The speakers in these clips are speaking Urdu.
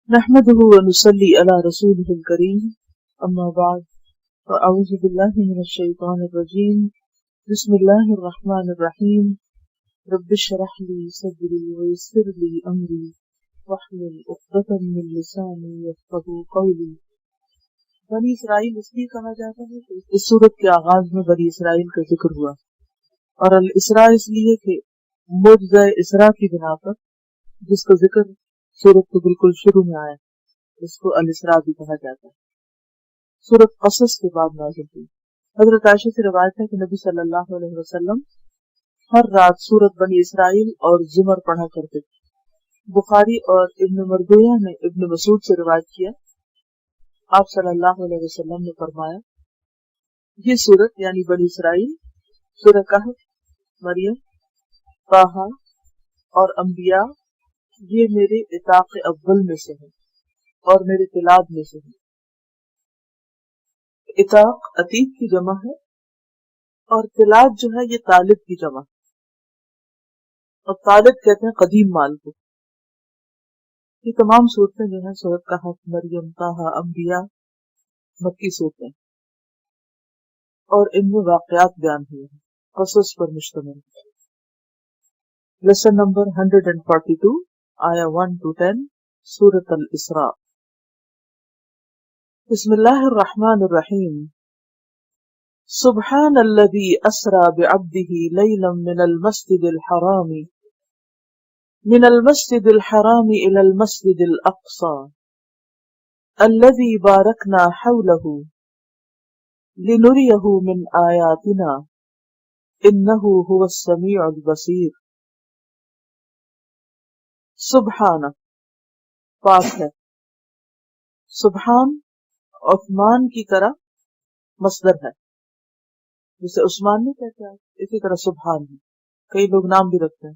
نحمده ونصلي على رسوله الكريم أما بعد فأعوذ بالله من الشيطان الرجيم بسم الله الرحمن الرحيم رب اشرح لي صدري ويسر لي أمري واحلل عقدة من لساني يفقهوا قولي۔ بنی اسرائیل اس لیے کہا جاتا ہے کہ اس صورت کے آغاز میں بنی اسرائیل کا ذکر ہوا، اور الاسراء اس لیے کہ معجزہ اسراء کی بنا پر جس کا ذکر سورت کے بالکل شروع میں آیا اس کو الاسراء بھی کہا جاتا ہے۔ سورت قصص کے بعد نازل ہوئی۔ حضرت عائشہ سے روایت ہے کہ نبی صلی اللہ علیہ وسلم ہر رات سورت بنی اسرائیل اور زمر پڑھا کرتے تھے۔ بخاری اور ابن مردویہ نے ابن مسعود سے روایت کیا، آپ صلی اللہ علیہ وسلم نے فرمایا، یہ سورت یعنی بنی اسرائیل، سورہ کہف، مریم، طٰہٰ اور انبیاء یہ میرے عتاق اول میں سے ہیں اور میرے طلاب میں سے ہیں۔ عتاق عتیق کی جمع ہے اور طلاب جو ہے یہ طالب کی جمع ہے، اور طالب کہتے ہیں قدیم مال کو۔ یہ تمام صورتیں جو ہیں سورۃ کہف، مریم، طٰہٰ، انبیاء مکی صورتیں اور ان میں واقعات بیان ہوئے ہیں، قصص پر مشتمل۔ لیسن نمبر 142 آیا 1 to 10 سورۃ الاسراء۔ بسم اللہ الرحمن الرحیم۔ سبحان الذی اسری بعبدہ لیلا من المسجد الحرام الی المسجد الاقصی الذی بارکنا حولہ لنریہ من آیاتنا انہ هو السمیع البصیر۔ سبحان پاک ہے، سبحان عثمان کی طرح مصدر ہے، جسے عثمان نہیں کہتے ہیں، اسی طرح سبحان ہے، کئی لوگ نام بھی رکھتے ہیں۔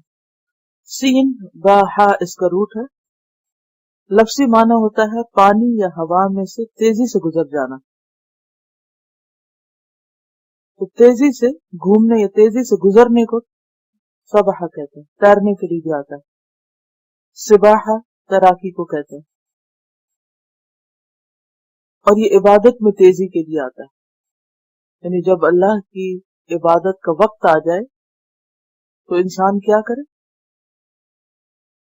سین با ہا اس کا روٹ ہے، لفظی معنی ہوتا ہے پانی یا ہوا میں سے تیزی سے گزر جانا، تو تیزی سے گھومنے یا تیزی سے گزرنے کو سبحہ کہتے ہیں۔ تیرنے کے لیے بھی آتا ہے، سباحہ تیراکی کو کہتے ہیں، اور یہ عبادت میں تیزی کے لیے آتا ہے، یعنی جب اللہ کی عبادت کا وقت آ جائے تو انسان کیا کرے؟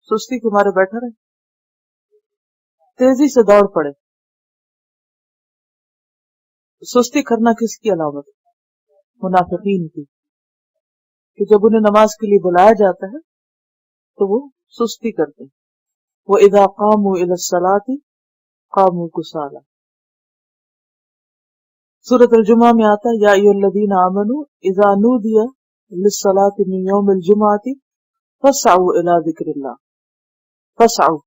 سستی کے مارے بیٹھا رہے، تیزی سے دوڑ پڑے۔ سستی کرنا کس کی علامت؟ منافقین کی، کہ جب انہیں نماز کے لیے بلایا جاتا ہے تو وہ سستی کرتے ہیں۔ وَإِذَا قَامُوا إِلَى الصَّلَاةِ قَامُوا كُسَالَىٰ۔ سورۃ الجمعہ میں آتا ہے، یا ایھا الذین آمنوا اذا نودی للصلاۃ من یوم الجمعۃ فاسعوا الی ذکر اللہ۔ فاسعوا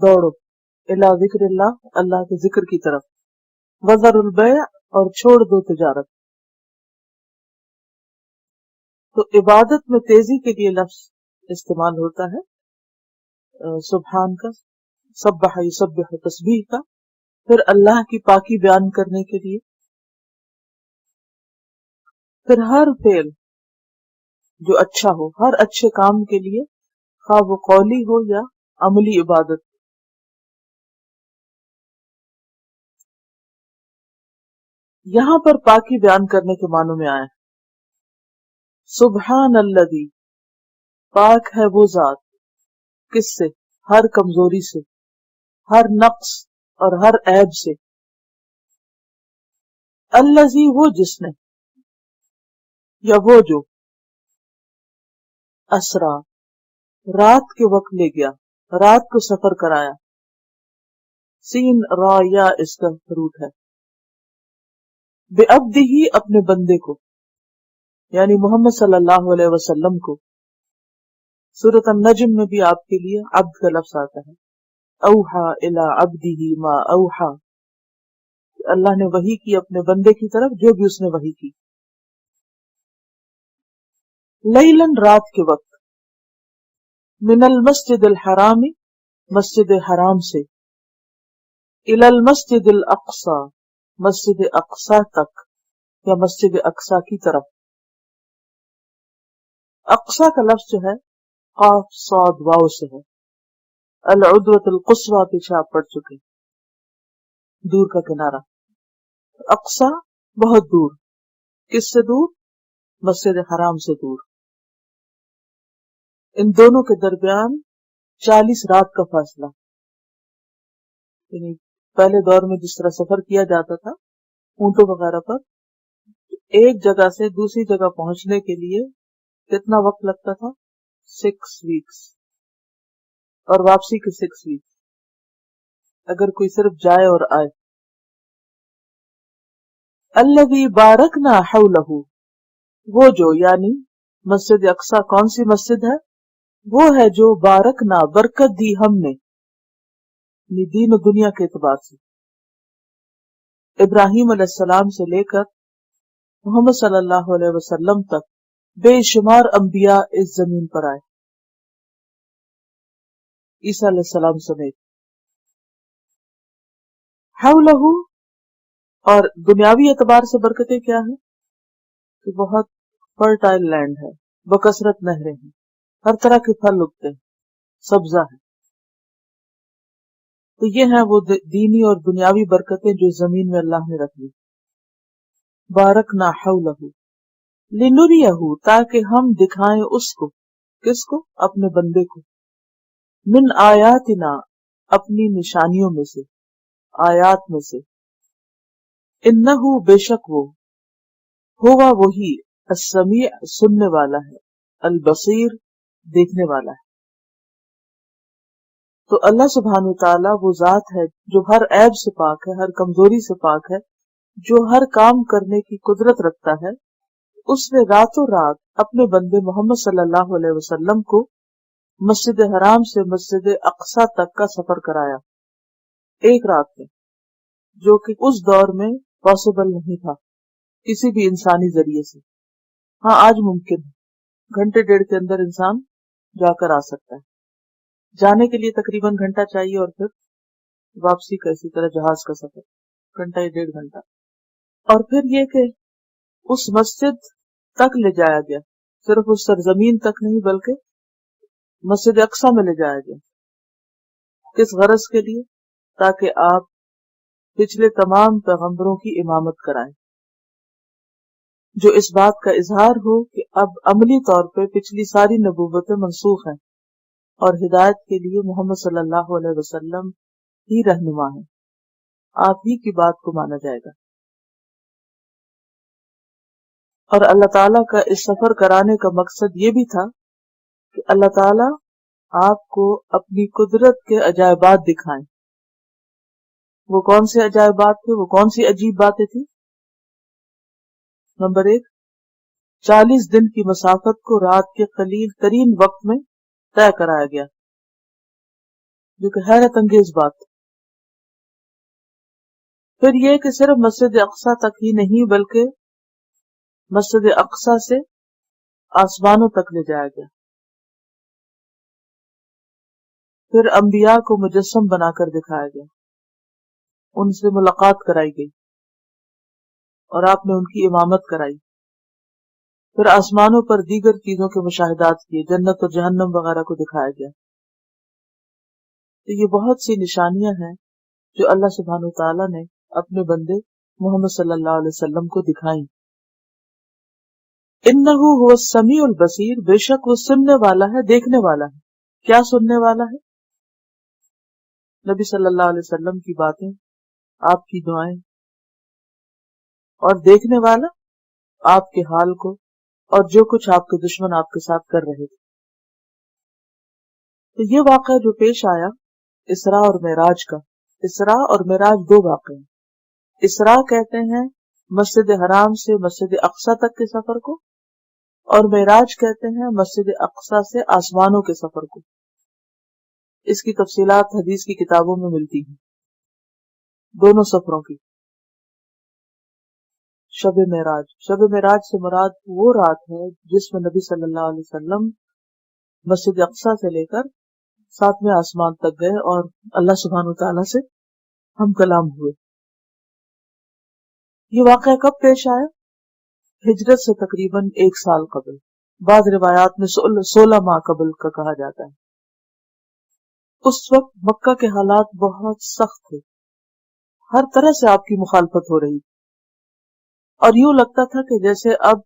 دوڑو، الی ذکر اللہ اللہ کے ذکر کی طرف، وذروا البیع اور چھوڑ دو تجارت۔ تو عبادت میں تیزی کے لیے لفظ استعمال ہوتا ہے سبحان کا، سبح یسبح تسبیح کا، پھر اللہ کی پاکی بیان کرنے کے لیے، پھر ہر فعل جو اچھا ہو، ہر اچھے کام کے لیے، خواہ وہ قولی ہو یا عملی عبادت۔ یہاں پر پاکی بیان کرنے کے معنوں میں آیا سبحان الذی، پاک ہے وہ ذات، کس سے؟ ہر کمزوری سے، ہر نقص اور ہر عیب سے۔ الذی وہ جس نے، یا وہ جو، اسرا رات کے وقت لے گیا، رات کو سفر کرایا۔ سین را یا اس کا روٹ ہے۔ بعبدہ اپنے بندے کو، یعنی محمد صلی اللہ علیہ وسلم کو۔ سورۃ النجم میں بھی آپ کے لیے عبد کا لفظ آتا ہے، اوحا الی عبدہ ما اوحا، اللہ نے وحی کی اپنے بندے کی طرف جو بھی اس نے وحی کی۔ لیلاً رات کے وقت، من المسجد الحرام مسجد حرام سے، الی المسجد الاقصی مسجد اقصی تک یا مسجد اقصی کی طرف۔ اقصی کا لفظ جو ہے قاف صاد واو سے ہے، العدوۃ القصویٰ پیچھے آپ پڑھ چکے، دور کا کنارہ. اقصی بہت دور، کس سے دور؟ مسجد حرام سے دور. ان دونوں کے درمیان 40 رات کا فاصلہ. یعنی پہلے دور میں جس طرح سفر کیا جاتا تھا اونٹوں وغیرہ پر، ایک جگہ سے دوسری جگہ پہنچنے کے لیے کتنا وقت لگتا تھا؟ 6 ویکس، اور واپسی کے 6 ویکس اگر کوئی صرف جائے اور آئے. الذی بارکنا حولہ، وہ جو، یعنی مسجد اقصی کون سی مسجد ہے؟ وہ ہے جو بارکنا، برکت دی ہم نے، یعنی دین و دنیا کے اعتبار سے. ابراہیم علیہ السلام سے لے کر محمد صلی اللہ علیہ وسلم تک بے شمار انبیاء اس زمین پر آئے، عیسیٰ علیہ السلام سمیت. حولہ، اور دنیاوی اعتبار سے برکتیں کیا ہیں؟ کہ بہت فرٹائل لینڈ ہے، بکثرت نہریں ہیں، ہر طرح کے پھل اگتے ہیں، سبزہ ہے. تو یہ ہیں وہ دینی اور دنیاوی برکتیں جو زمین میں اللہ نے رکھ دی. بارکنا حولہ لنریہ، تاکہ ہم دکھائیں اس کو، کس کو؟ اپنے بندے کو، من آیاتنا، اپنی نشانیوں میں سے، آیات میں سے. انہ، بے شک وہ، ہوا وہی، السمیع، سننے والا ہے، البصیر، دیکھنے والا ہے. تو اللہ سبحانہ وتعالی وہ ذات ہے جو ہر عیب سے پاک ہے، ہر کمزوری سے پاک ہے، جو ہر کام کرنے کی قدرت رکھتا ہے. اس نے راتوں رات اپنے بندے محمد صلی اللہ علیہ وسلم کو مسجد حرام سے مسجد اقصی تک کا سفر کرایا، ایک رات میں، جو کہ اس دور میں پاسبل نہیں تھا کسی بھی انسانی ذریعے سے. ہاں آج ممکن ہے، گھنٹے ڈیڑھ کے اندر انسان جا کر آ سکتا ہے. جانے کے لیے تقریباً گھنٹہ چاہیے، اور پھر واپسی کا اسی طرح جہاز کا سفر گھنٹہ یا ڈیڑھ گھنٹہ. اور پھر یہ کہ اس مسجد تک لے جایا گیا، صرف اس سرزمین تک نہیں بلکہ مسجد اقصی میں لے جایا گیا. کس غرض کے لیے؟ تاکہ آپ پچھلے تمام پیغمبروں کی امامت کرائیں، جو اس بات کا اظہار ہو کہ اب عملی طور پہ پچھلی ساری نبوتیں منسوخ ہیں اور ہدایت کے لیے محمد صلی اللہ علیہ وسلم ہی رہنما ہیں، آپ ہی کی بات کو مانا جائے گا. اور اللہ تعالیٰ کا اس سفر کرانے کا مقصد یہ بھی تھا کہ اللہ تعالیٰ آپ کو اپنی قدرت کے عجائبات دکھائیں. وہ کون سے عجائبات تھے؟ وہ کون سی عجیب باتیں تھیں؟ نمبر 1، 40 دن کی مسافت کو رات کے قلیل ترین وقت میں طے کرایا گیا، جو کہ حیرت انگیز بات. پھر یہ کہ صرف مسجد اقصی تک ہی نہیں بلکہ مسجد اقصی سے آسمانوں تک لے جایا گیا. پھر انبیاء کو مجسم بنا کر دکھایا گیا، ان سے ملاقات کرائی گئی اور آپ نے ان کی امامت کرائی. پھر آسمانوں پر دیگر چیزوں کے مشاہدات کیے، جنت اور جہنم وغیرہ کو دکھایا گیا. تو یہ بہت سی نشانیاں ہیں جو اللہ سبحانہ وتعالیٰ نے اپنے بندے محمد صلی اللہ علیہ وسلم کو دکھائیں. انہ هو السمیع البصیر، بے شک وہ سننے والا ہے، دیکھنے والا ہے. کیا سننے والا ہے؟ نبی صلی اللہ علیہ وسلم کی باتیں، آپ کی دعائیں. اور دیکھنے والا آپ کے حال کو اور جو کچھ آپ کے دشمن آپ کے ساتھ کر رہے تھے. تو یہ واقعہ جو پیش آیا اسراء اور معراج کا، اسراء اور معراج دو واقعے ہیں. اسراء کہتے ہیں مسجد حرام سے مسجد اقصی تک کے سفر کو، اور معراج کہتے ہیں مسجد اقصی سے آسمانوں کے سفر کو. اس کی تفصیلات حدیث کی کتابوں میں ملتی ہیں، دونوں سفروں کی. شب معراج، شب معراج سے مراد وہ رات ہے جس میں نبی صلی اللہ علیہ وسلم مسجد اقصی سے لے کر 7ویں آسمان تک گئے اور اللہ سبحانہ وتعالیٰ سے ہم کلام ہوئے. یہ واقعہ کب پیش آیا؟ ہجرت سے تقریباً 1 سال قبل، بعض روایات میں 16 ماہ قبل کا کہا جاتا ہے. اس وقت مکہ کے حالات بہت سخت تھے، ہر طرح سے آپ کی مخالفت ہو رہی، اور یوں لگتا تھا کہ جیسے اب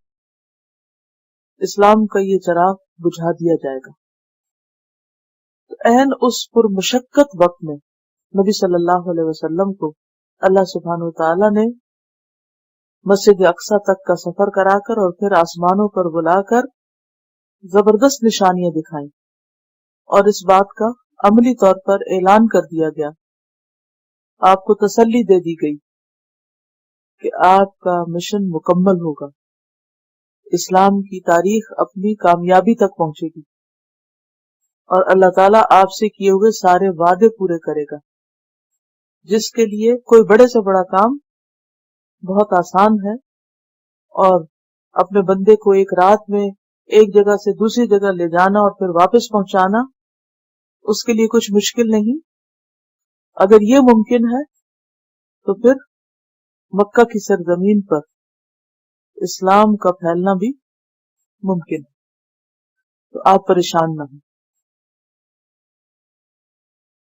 اسلام کا یہ چراغ بجھا دیا جائے گا۔ تو عین اس پرمشقت وقت میں نبی صلی اللہ علیہ وسلم کو اللہ سبحانہ وتعالی نے مسجد اقصی تک کا سفر کرا کر اور پھر آسمانوں پر بلا کر زبردست نشانیاں دکھائیں، اور اس بات کا عملی طور پر اعلان کر دیا گیا، آپ کو تسلی دے دی گئی کہ آپ کا مشن مکمل ہوگا، اسلام کی تاریخ اپنی کامیابی تک پہنچے گی، اور اللہ تعالیٰ آپ سے کیے ہوئے سارے وعدے پورے کرے گا، جس کے لیے کوئی بڑے سے بڑا کام بہت آسان ہے، اور اپنے بندے کو ایک رات میں ایک جگہ سے دوسری جگہ لے جانا اور پھر واپس پہنچانا اس کے لیے کچھ مشکل نہیں۔ اگر یہ ممکن ہے تو پھر مکہ کی سرزمین پر اسلام کا پھیلنا بھی ممکن ہے، تو آپ پریشان نہ ہوں۔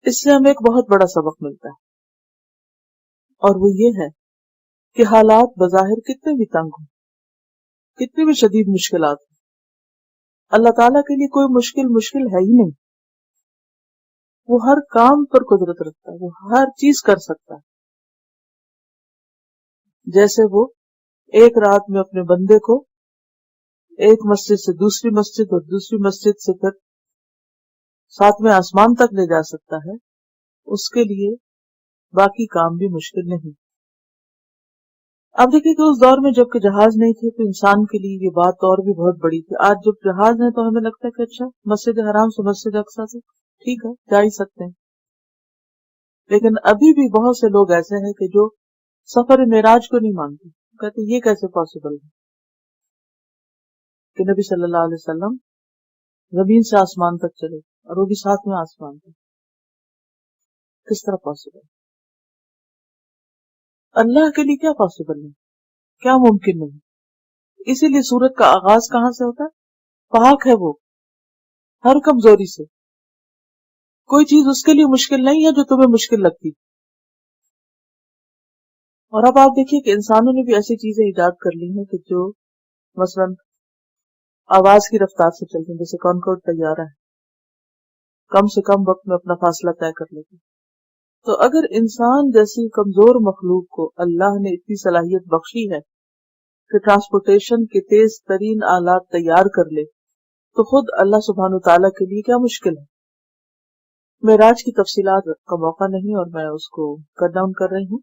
اس سے ہمیں ایک بہت بڑا سبق ملتا ہے، اور وہ یہ ہے کہ حالات بظاہر کتنے بھی تنگ ہوں، کتنی بھی شدید مشکلات ہوں، اللہ تعالیٰ کے لیے کوئی مشکل ہے ہی نہیں، وہ ہر کام پر قدرت رکھتا ہے، وہ ہر چیز کر سکتا ہے۔ جیسے وہ ایک رات میں اپنے بندے کو ایک مسجد سے دوسری مسجد اور دوسری مسجد سے پھر ساتویں آسمان تک لے جا سکتا ہے، اس کے لیے باقی کام بھی مشکل نہیں۔ اب دیکھیں کہ اس دور میں جب کہ جہاز نہیں تھے تو انسان کے لیے یہ بات اور بھی بہت بڑی تھی۔ آج جب جہاز ہے تو ہمیں لگتا ہے کہ اچھا مسجد حرام سے مسجد اقصی سے ٹھیک ہے جا ہی سکتے ہیں، لیکن ابھی بھی بہت سے لوگ ایسے ہیں کہ جو سفر معراج کو نہیں مانتے، کہتے یہ کیسے پاسبل ہے کہ نبی صلی اللہ علیہ وسلم زمین سے آسمان تک چلے اور وہ بھی ساتویں آسمان تک، کس طرح پاسبل؟ اللہ کے لیے کیا پاسبل نہیں، کیا ممکن نہیں؟ اسی لیے سورت کا آغاز کہاں سے ہوتا ہے؟ پاک ہے وہ ہر کمزوری سے، کوئی چیز اس کے لیے مشکل نہیں ہے جو تمہیں مشکل لگتی۔ اور اب آپ دیکھیے کہ انسانوں نے بھی ایسی چیزیں ایجاد کر لی ہیں کہ جو مثلا آواز کی رفتار سے چلتے ہیں، جیسے کانکورڈ طیارہ ہے، کم سے کم وقت میں اپنا فاصلہ طے کر لیتے ہیں۔ تو اگر انسان جیسی کمزور مخلوق کو اللہ نے اتنی صلاحیت بخشی ہے کہ ٹرانسپورٹیشن کے تیز ترین آلات تیار کر لے، تو خود اللہ سبحانہ تعالیٰ کے لیے کیا مشکل ہے؟ معراج کی تفصیلات کا موقع نہیں اور میں اس کو کٹ ڈاؤن کر رہی ہوں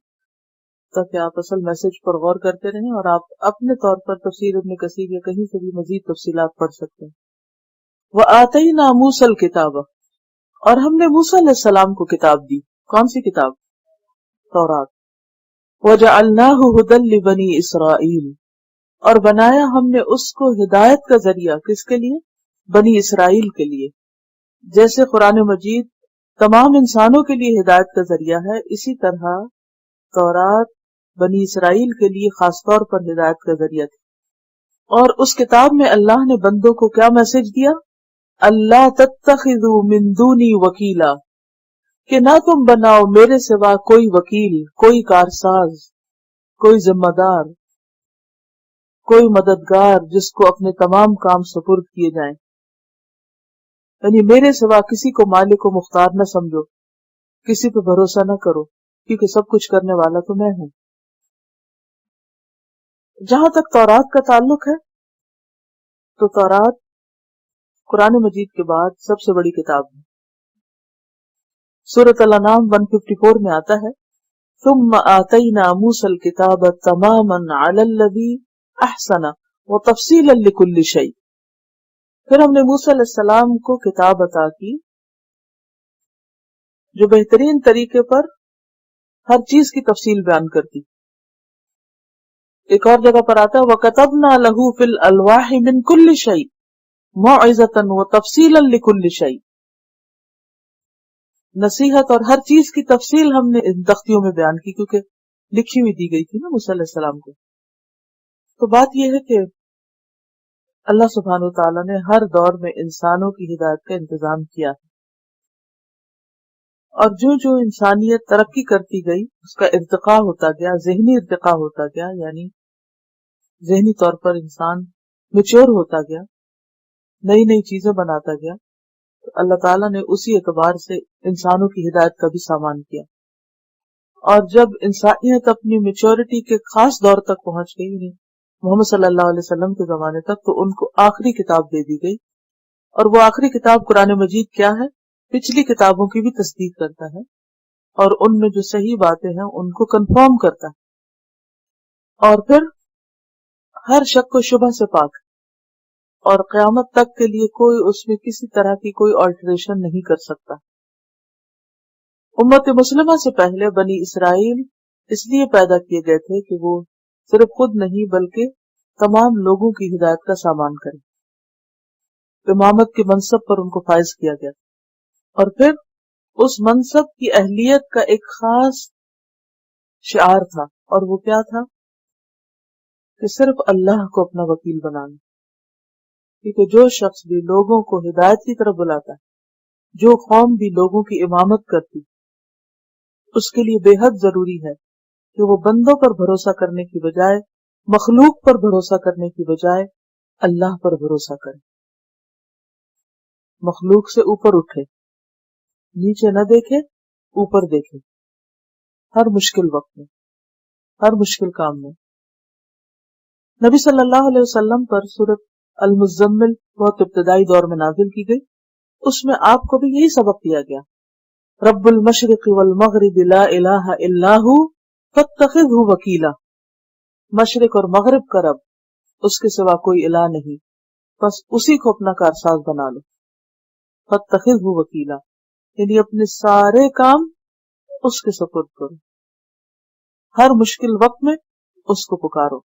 تاکہ آپ اصل میسج پر غور کرتے رہیں اور آپ اپنے طور پر تفسیر ابن کثیر یا کہیں سے بھی مزید تفصیلات پڑھ سکتے ہیں۔ وَآتَيْنَا مُوسَى الْكِتَابَ، اور ہم نے موسیٰ علیہ السلام کو کتاب دی۔ کون سی کتاب؟ تورات۔ وَجَعَلْنَاهُ هُدًى لِبَنِي إِسْرَائِيلَ، اور بنایا ہم نے اس کو ہدایت کا ذریعہ، کس کے لیے؟ بنی اسرائیل کے لیے۔ جیسے قرآن مجید تمام انسانوں کے لیے ہدایت کا ذریعہ ہے، اسی طرح تورات بنی اسرائیل کے لیے خاص طور پر ہدایت کا ذریعہ تھی۔ اور اس کتاب میں اللہ نے بندوں کو کیا میسج دیا؟ اللہ تتخذوا من دونی وکیلا، کہ نہ تم بناؤ میرے سوا کوئی وکیل، کوئی کارساز، کوئی ذمہ دار، کوئی مددگار جس کو اپنے تمام کام سپرد کیے جائیں، یعنی میرے سوا کسی کو مالک و مختار نہ سمجھو، کسی پہ بھروسہ نہ کرو، کیونکہ سب کچھ کرنے والا تو میں ہوں۔ جہاں تک تورات کا تعلق ہے تو تورات قرآن مجید کے بعد سب سے بڑی کتاب ہے۔ سورۃ الانعام 154 میں آتا ہے ثم آتینا موسیٰ الکتاب تماما علی الذی احسن وتفصیلا لکل شیء، پھر ہم نے موسیٰ علیہ السلام کو کتاب عطا کی جو بہترین طریقے پر ہر چیز کی تفصیل بیان کرتی۔ ایک اور جگہ پر آتا ہے وَكَتَبْنَا لَهُ فِي الْأَلْوَاحِ مِنْ كُلِّ شَيْءٍ مَوْعِظَةً وَتَفْصِيلًا لِكُلِّ شَيْءٍ، نصیحت اور ہر چیز کی تفصیل ہم نے ان تختیوں میں بیان کی، کیونکہ لکھی ہوئی دی گئی تھی نا موسیٰ علیہ السلام کو۔ تو بات یہ ہے کہ اللہ سبحانہ وتعالیٰ نے ہر دور میں انسانوں کی ہدایت کا انتظام کیا ہے، اور جو جو انسانیت ترقی کرتی گئی اس کا ارتقاء ہوتا گیا، ذہنی ارتقاء ہوتا گیا، یعنی ذہنی طور پر انسان میچور ہوتا گیا، نئی نئی چیزیں بناتا گیا، تو اللہ تعالیٰ نے اسی اعتبار سے انسانوں کی ہدایت کا بھی سامان کیا۔ اور جب انسانیت اپنی میچورٹی کے خاص دور تک پہنچ گئی، یعنی محمد صلی اللہ علیہ وسلم کے زمانے تک، تو ان کو آخری کتاب دے دی گئی، اور وہ آخری کتاب قرآن مجید کیا ہے؟ پچھلی کتابوں کی بھی تصدیق کرتا ہے، اور ان میں جو صحیح باتیں ہیں ان کو کنفرم کرتا ہے، اور پھر ہر شک و شبہ سے پاک، اور قیامت تک کے لیے کوئی اس میں کسی طرح کی کوئی آلٹریشن نہیں کر سکتا۔ امت مسلمہ سے پہلے بنی اسرائیل اس لیے پیدا کیے گئے تھے کہ وہ صرف خود نہیں بلکہ تمام لوگوں کی ہدایت کا سامان کریں۔ امامت کے منصب پر ان کو فائز کیا گیا، اور پھر اس منصب کی اہلیت کا ایک خاص شعار تھا، اور وہ کیا تھا؟ کہ صرف اللہ کو اپنا وکیل بنانا، کیونکہ جو شخص بھی لوگوں کو ہدایت کی طرف بلاتا ہے، جو قوم بھی لوگوں کی امامت کرتی، اس کے لیے بے حد ضروری ہے کہ وہ بندوں پر بھروسہ کرنے کی بجائے، مخلوق پر بھروسہ کرنے کی بجائے اللہ پر بھروسہ کرے، مخلوق سے اوپر اٹھے، نیچے نہ دیکھے، اوپر دیکھے، ہر مشکل وقت میں، ہر مشکل کام میں۔ نبی صلی اللہ علیہ وسلم پر سورۃ المزمل بہت ابتدائی دور میں نازل کی گئی، اس میں آپ کو بھی یہی سبق دیا گیا، رب المشرق والمغرب لا الہ الا ہو فاتخذہ وکیلا، مشرق اور مغرب کا رب، اس کے سوا کوئی الہ نہیں، بس اسی کو اپنا کارساز بنا لو، فاتخذہ وکیلا، یعنی اپنے سارے کام اس کے سپرد کرو، ہر مشکل وقت میں اس کو پکارو۔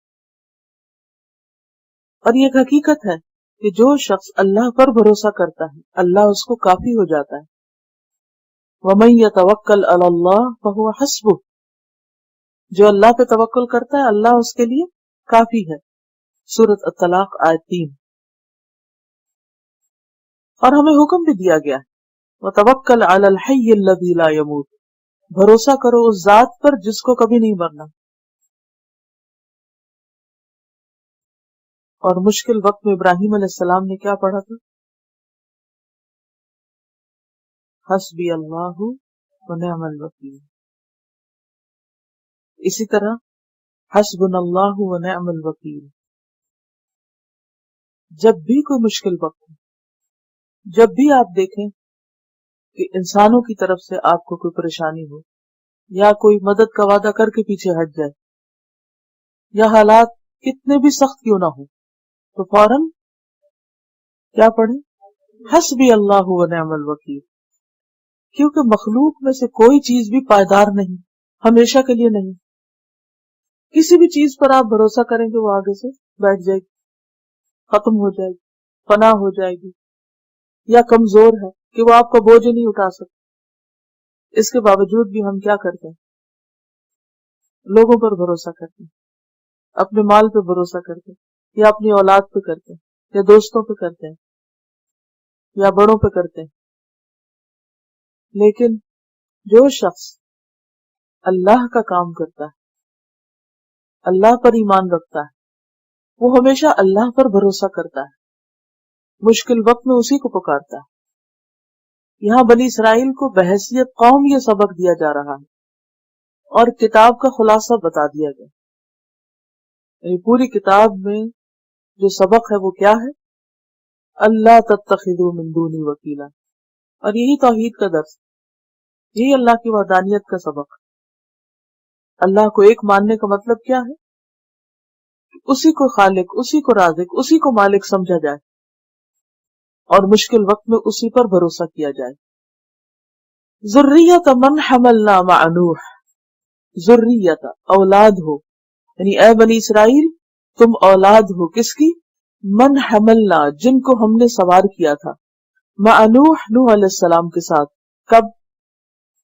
اور یہ ایک حقیقت ہے کہ جو شخص اللہ پر بھروسہ کرتا ہے اللہ اس کو کافی ہو جاتا ہے۔ وَمَن يَتَوَكَّلْ عَلَى اللَّهِ فَهُوَ حَسْبُهُ، جو اللہ پہ توکل کرتا ہے اللہ اس کے لیے کافی ہے، سورۃ الطلاق آیت 3۔ اور ہمیں حکم بھی دیا گیا ہے وَتَوَكَّلْ عَلَى الْحَيِّ الَّذِي لَا يَمُوتُ، بھروسہ کرو اس ذات پر جس کو کبھی نہیں مرنا۔ اور مشکل وقت میں ابراہیم علیہ السلام نے کیا پڑھا تھا؟ حسبی اللہ ونعم الوکیل۔ اسی طرح حسبنا اللہ ونعم الوکیل، جب بھی کوئی مشکل وقت ہو، جب بھی آپ دیکھیں کہ انسانوں کی طرف سے آپ کو کوئی پریشانی ہو، یا کوئی مدد کا وعدہ کر کے پیچھے ہٹ جائے، یا حالات کتنے بھی سخت کیوں نہ ہو، تو فوراً کیا پڑھیں؟ حسبی اللہ ونعم الوکیل، کیونکہ مخلوق میں سے کوئی چیز بھی پائیدار نہیں، ہمیشہ کے لیے نہیں۔ کسی بھی چیز پر آپ بھروسہ کریں گے وہ آگے سے بیٹھ جائے گی، ختم ہو جائے گی، فنا ہو جائے گی، یا کمزور ہے کہ وہ آپ کا بوجھ نہیں اٹھا سکتے۔ اس کے باوجود بھی ہم کیا کرتے ہیں؟ لوگوں پر بھروسہ کرتے ہیں، اپنے مال پہ بھروسہ کرتے ہیں، یا اپنی اولاد پہ کرتے ہیں، یا دوستوں پہ کرتے ہیں، یا بڑوں پہ کرتے ہیں۔ لیکن جو شخص اللہ کا کام کرتا ہے، اللہ پر ایمان رکھتا ہے، وہ ہمیشہ اللہ پر بھروسہ کرتا ہے، مشکل وقت میں اسی کو پکارتا ہے۔ یہاں بنی اسرائیل کو بحیثیت قوم یہ سبق دیا جا رہا ہے، اور کتاب کا خلاصہ بتا دیا گیا، یعنی پوری کتاب میں جو سبق ہے وہ کیا ہے؟ اللہ تتخذوا من دونی وکیلا، اور یہی توحید کا درس، یہی اللہ کی وحدانیت کا سبق۔ اللہ کو ایک ماننے کا مطلب کیا ہے؟ اسی کو خالق، اسی کو رازق، اسی کو مالک سمجھا جائے، اور مشکل وقت میں اسی پر بھروسہ کیا جائے۔ ذریۃ من حملنا مع نوح، ذریۃ اولاد ہو، یعنی اے بنی اسرائیل تم اولاد ہو کس کی؟ من حملنا، جن کو ہم نے سوار کیا تھا، مع نوح، نوح علیہ السلام کے ساتھ۔ کب؟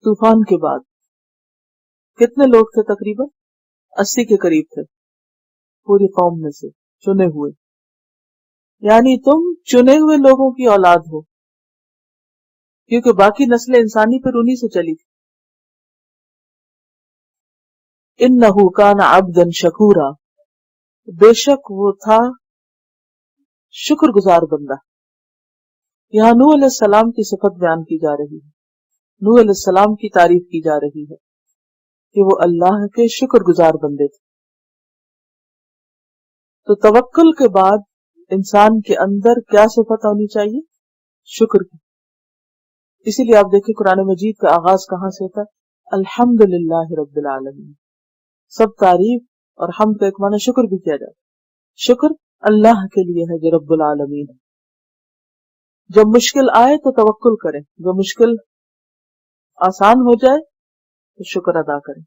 طوفان کے بعد۔ کتنے لوگ تھے؟ تقریباً 80 کے قریب تھے، پوری قوم میں سے چنے ہوئے، یعنی تم چنے ہوئے لوگوں کی اولاد ہو۔ کیونکہ باقی نسل انسانی پھر انہی سے چلی تھی. انہ کان عبدا شکورا، بے شک وہ تھا شکر گزار بندہ. یہاں نوح علیہ السلام کی صفت بیان کی جا رہی ہے، نوح علیہ السلام کی تعریف کی جا رہی ہے کہ وہ اللہ کے شکر گزار بندے تھے. تو توکل کے بعد انسان کے اندر کیا صفت ہونی چاہیے؟ شکر کی. اسی لیے آپ دیکھیں قرآن مجید کا آغاز کہاں سے ہوتا ہے؟ الحمد للہ رب العالمین. سب تعریف اور حمد کا ایک معنی شکر بھی کیا جاتا ہے. شکر اللہ کے لیے ہے جو رب العالمین ہے. جب مشکل آئے تو توکل کریں، جو مشکل آسان ہو جائے تو شکر ادا کریں.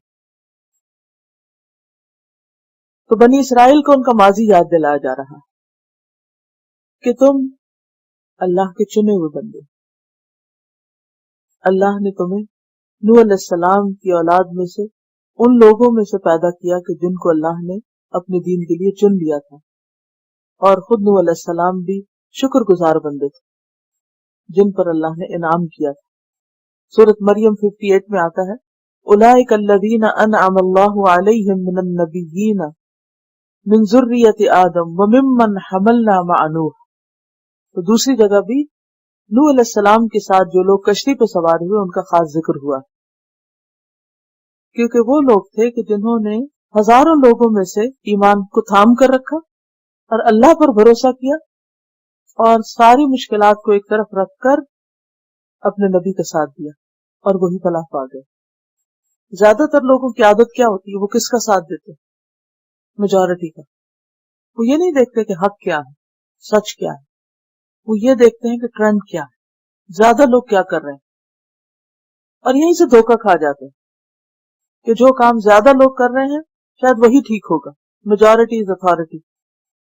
تو بنی اسرائیل کو ان کا ماضی یاد دلایا جا رہا ہے کہ تم اللہ کے چنے ہوئے بندے. اللہ نے تمہیں نوح علیہ السلام کی اولاد میں سے ان لوگوں میں سے پیدا کیا کہ جن کو اللہ نے اپنے دین کے لیے چن لیا تھا، اور خود نوح علیہ السلام بھی شکر گزار بندے تھے جن پر اللہ نے انعام کیا تھا. سورۃ مریم 58 میں آتا ہے اولئک الذین انعم اللہ علیہم من النبیین من ذریۃ آدم وممن حملنا مع نوح. تو دوسری جگہ بھی نوح علیہ السلام کے ساتھ جو لوگ کشتی پہ سوار ہوئے ان کا خاص ذکر ہوا، کیونکہ وہ لوگ تھے کہ جنہوں نے ہزاروں لوگوں میں سے ایمان کو تھام کر رکھا اور اللہ پر بھروسہ کیا اور ساری مشکلات کو ایک طرف رکھ کر اپنے نبی کا ساتھ دیا اور وہی فلاح پا گئے. زیادہ تر لوگوں کی عادت کیا ہوتی ہے؟ وہ کس کا ساتھ دیتے؟ میجورٹی کا. وہ یہ نہیں دیکھتے کہ حق کیا ہے، سچ کیا ہے، وہ یہ دیکھتے ہیں کہ ٹرینڈ کیا ہے، زیادہ لوگ کیا کر رہے ہیں، اور یہیں سے دھوکہ کھا جاتے ہیں کہ جو کام زیادہ لوگ کر رہے ہیں شاید وہی ٹھیک ہوگا. میجورٹی از اتھارٹی،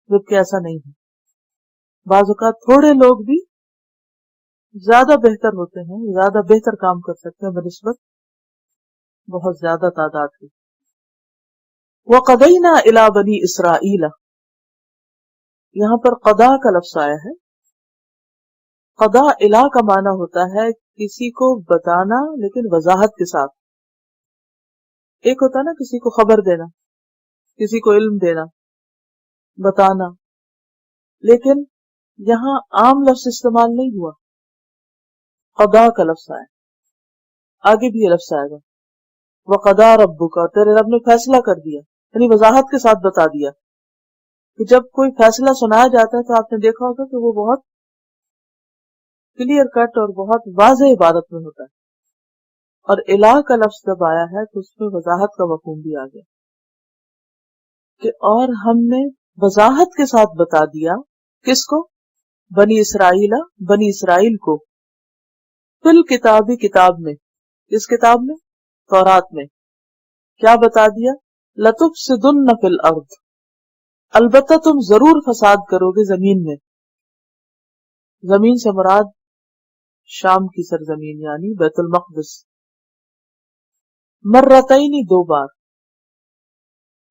جبکہ ایسا نہیں ہے. بعض اوقات تھوڑے لوگ بھی زیادہ بہتر ہوتے ہیں، زیادہ بہتر کام کر سکتے ہیں بنسبت بہت زیادہ تعداد کی. وَقَضَيْنَا إِلَى بَنِي إِسْرَائِيلَ، یہاں پر قضا کا لفظ آیا ہے. قضا الہ کا معنی ہوتا ہے کسی کو بتانا لیکن وضاحت کے ساتھ. ایک ہوتا ہے نا کسی کو خبر دینا، کسی کو علم دینا، بتانا، لیکن یہاں عام لفظ استعمال نہیں ہوا، قضا کا لفظ آیا. آگے بھی یہ لفظ آئے گا وَقَضَىٰ رَبُّكَ، تیرے رب نے فیصلہ کر دیا، یعنی وضاحت کے ساتھ بتا دیا. کہ جب کوئی فیصلہ سنایا جاتا ہے تو آپ نے دیکھا ہوگا کہ وہ بہت کلیئر کٹ اور بہت واضح عبارت میں ہوتا ہے، اور الہ کا لفظ جب آیا ہے تو اس میں وضاحت کا مفہوم بھی آ گیا کہ اور ہم نے وضاحت کے ساتھ بتا دیا. کس کو؟ بنی اسرائیل، بنی اسرائیل کو. فل کتابی، کتاب میں. کس کتاب میں؟ تورات میں. کیا بتا دیا؟ لَتُفْسِدُنَّ فِي الْأَرْضِ، البتہ تم ضرور فساد کرو گے زمین میں. زمین سے مراد شام کی سرزمین یعنی بیت المقدس. مرتین، دو بار.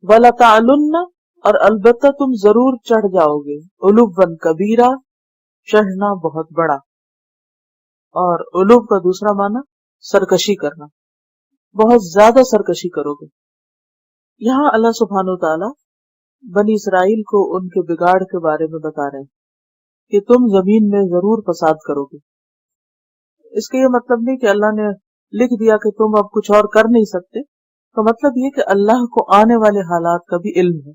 وَلَتَعْلُنَّ، اور البتہ تم ضرور چڑھ جاؤ گے. عُلُوًّا کبیرہ، چڑھنا بہت بڑا. اور علو کا دوسرا معنی سرکشی کرنا، بہت زیادہ سرکشی کرو گے. یہاں اللہ سبحانہ وتعالی بنی اسرائیل کو ان کے بگاڑ کے بارے میں بتا رہے ہیں کہ تم زمین میں ضرور فساد کرو گے. اس کا یہ مطلب نہیں کہ اللہ نے لکھ دیا کہ تم اب کچھ اور کر نہیں سکتے. تو مطلب یہ کہ اللہ کو آنے والے حالات کا بھی علم ہے.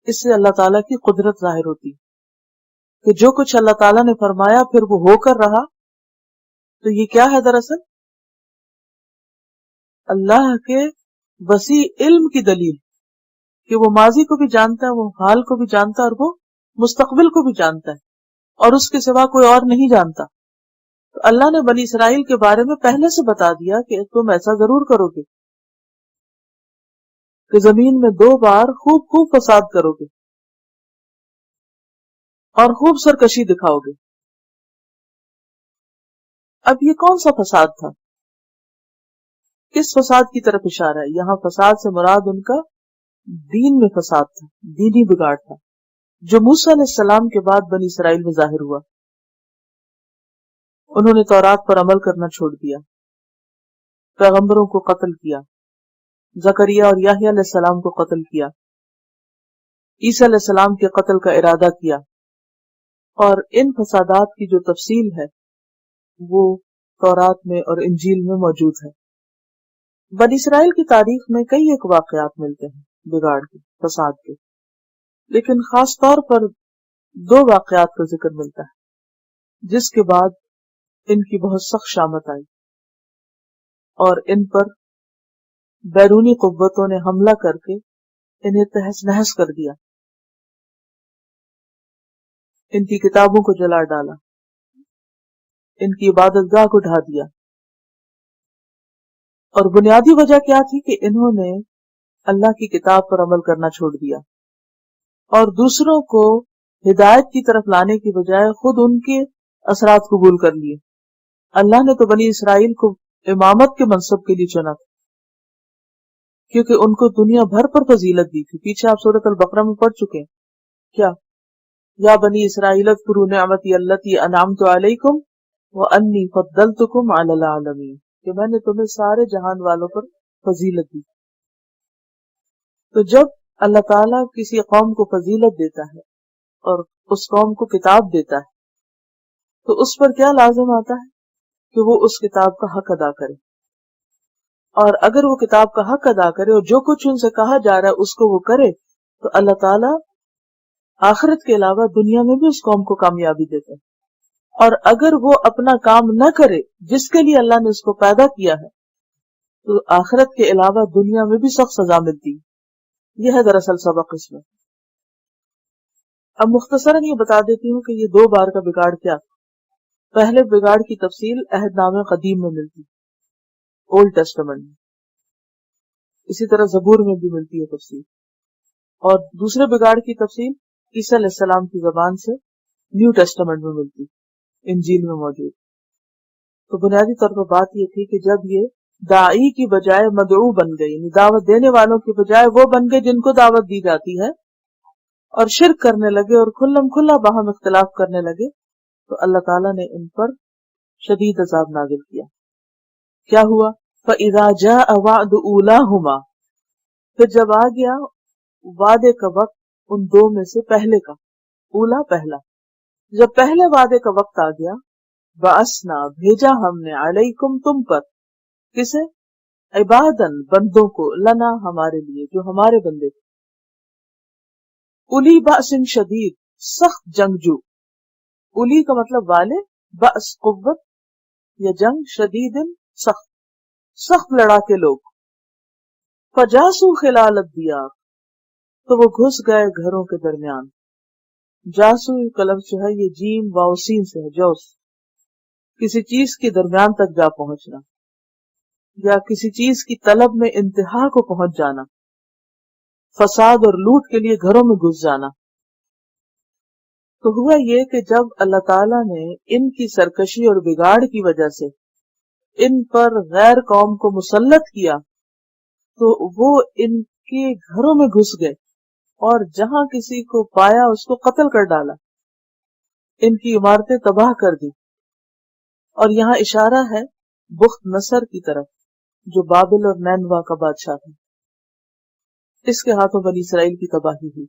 اس سے اللہ تعالیٰ کی قدرت ظاہر ہوتی کہ جو کچھ اللہ تعالیٰ نے فرمایا پھر وہ ہو کر رہا. تو یہ کیا ہے؟ دراصل اللہ کے وسیع علم کی دلیل کہ وہ ماضی کو بھی جانتا ہے، وہ حال کو بھی جانتا ہے، اور وہ مستقبل کو بھی جانتا ہے، اور اس کے سوا کوئی اور نہیں جانتا. تو اللہ نے بنی اسرائیل کے بارے میں پہلے سے بتا دیا کہ تم ایسا ضرور کرو گے کہ زمین میں 2 بار خوب فساد کرو گے اور خوب سرکشی دکھاؤ گے. اب یہ کون سا فساد تھا؟ کس فساد کی طرف اشارہ ہے؟ یہاں فساد سے مراد ان کا دین میں فساد تھا، دینی بگاڑ تھا، جو موسیٰ علیہ السلام کے بعد بنی اسرائیل میں ظاہر ہوا. انہوں نے تورات پر عمل کرنا چھوڑ دیا، پیغمبروں کو قتل کیا، زکریا اور یحییٰ علیہ السلام کو قتل کیا، عیسیٰ علیہ السلام کے قتل کا ارادہ کیا، اور ان فسادات کی جو تفصیل ہے وہ تورات میں اور انجیل میں موجود ہے۔ بنی اسرائیل کی تاریخ میں کئی ایک واقعات ملتے ہیں بگاڑ کے، فساد کے، لیکن خاص طور پر 2 واقعات کا ذکر ملتا ہے جس کے بعد ان کی بہت سخت شامت آئی اور ان پر بیرونی قوتوں نے حملہ کر کے انہیں تہس نہس کر دیا، ان کی کتابوں کو جلا ڈالا، ان کی عبادت گاہ کو ڈھا دیا۔ اور بنیادی وجہ کیا تھی کہ انہوں نے اللہ کی کتاب پر عمل کرنا چھوڑ دیا اور دوسروں کو ہدایت کی طرف لانے کی بجائے خود ان کے اثرات قبول کر لیے۔ اللہ نے تو بنی اسرائیل کو امامت کے منصب کے لیے چنا تھا کیونکہ ان کو دنیا بھر پر فضیلت دی تھی۔ پیچھے آپ سورۃ البقرہ میں پڑھ چکے ہیں کیا؟ یا بنی اسرائیل اذکروا نعمتی التی انعمت علیکم وانی فضلتکم علی العالمین، کہ میں نے تمہیں سارے جہان والوں پر فضیلت دی۔ تو جب اللہ تعالیٰ کسی قوم کو فضیلت دیتا ہے اور اس قوم کو کتاب دیتا ہے تو اس پر کیا لازم آتا ہے کہ وہ اس کتاب کا حق ادا کرے، اور اگر وہ کتاب کا حق ادا کرے اور جو کچھ ان سے کہا جا رہا ہے اس کو وہ کرے تو اللہ تعالیٰ آخرت کے علاوہ دنیا میں بھی اس قوم کو کامیابی دیتا ہے، اور اگر وہ اپنا کام نہ کرے جس کے لیے اللہ نے اس کو پیدا کیا ہے تو آخرت کے علاوہ دنیا میں بھی سخت سزا ملتی ہے۔ یہ ہے دراصل سبق اس میں۔ اب مختصراً یہ بتا دیتی ہوں کہ یہ 2 بار کا بگاڑ کیا تھا۔ پہلے بگاڑ کی تفصیل عہد نامہ قدیم میں ملتی، اولڈ ٹیسٹمنٹ میں، اسی طرح زبور میں بھی ملتی ہے تفصیل، اور دوسرے بگاڑ کی تفصیل عیسیٰ علیہ السلام کی زبان سے نیو ٹیسٹمنٹ میں ملتی، انجیل میں موجود۔ تو بنیادی طور پر بات یہ تھی کہ جب یہ داعی کی بجائے مدعو بن گئی، یعنی دعوت دینے والوں کی بجائے وہ بن گئے جن کو دعوت دی جاتی ہے، اور شرک کرنے لگے اور کھلم کھلا باہم اختلاف کرنے لگے، تو اللہ تعالیٰ نے ان پر شدید عذاب نازل کیا۔ کیا ہوا؟ فَإِذَا جَاءَ وَعْدُ أُولَاهُمَا، پھر جب آ گیا وعدے کا وقت ان 2 میں سے پہلے کا، اولا پہلا، جب پہلے وعدے کا وقت آ گیا، بَعَثْنَا بھیجا ہم نے، علیکم تم پر، کسے؟ عبادن بندوں کو، لنا ہمارے لیے، جو ہمارے بندے تھے، اولی بأس شدید سخت جنگجو، اولی کا مطلب والے، بأس قوت یا جنگ، شدید سخت، سخت لڑاکے لوگ۔ فجاسو خلال الدیار، تو وہ گھس گئے گھروں کے درمیان۔ جاسو کا لفظ جو ہے یہ جیم واو سین سے ہے، جوس، کسی چیز کے درمیان تک جا پہنچنا یا کسی چیز کی طلب میں انتہا کو پہنچ جانا، فساد اور لوٹ کے لیے گھروں میں گھس جانا۔ تو ہوا یہ کہ جب اللہ تعالیٰ نے ان کی سرکشی اور بگاڑ کی وجہ سے ان پر غیر قوم کو مسلط کیا تو وہ ان کے گھروں میں گھس گئے اور جہاں کسی کو پایا اس کو قتل کر ڈالا، ان کی عمارتیں تباہ کر دی۔ اور یہاں اشارہ ہے بخت نصر کی طرف جو بابل اور نینوا کا بادشاہ تھا، اس کے ہاتھوں بنی اسرائیل کی تباہی ہوئی۔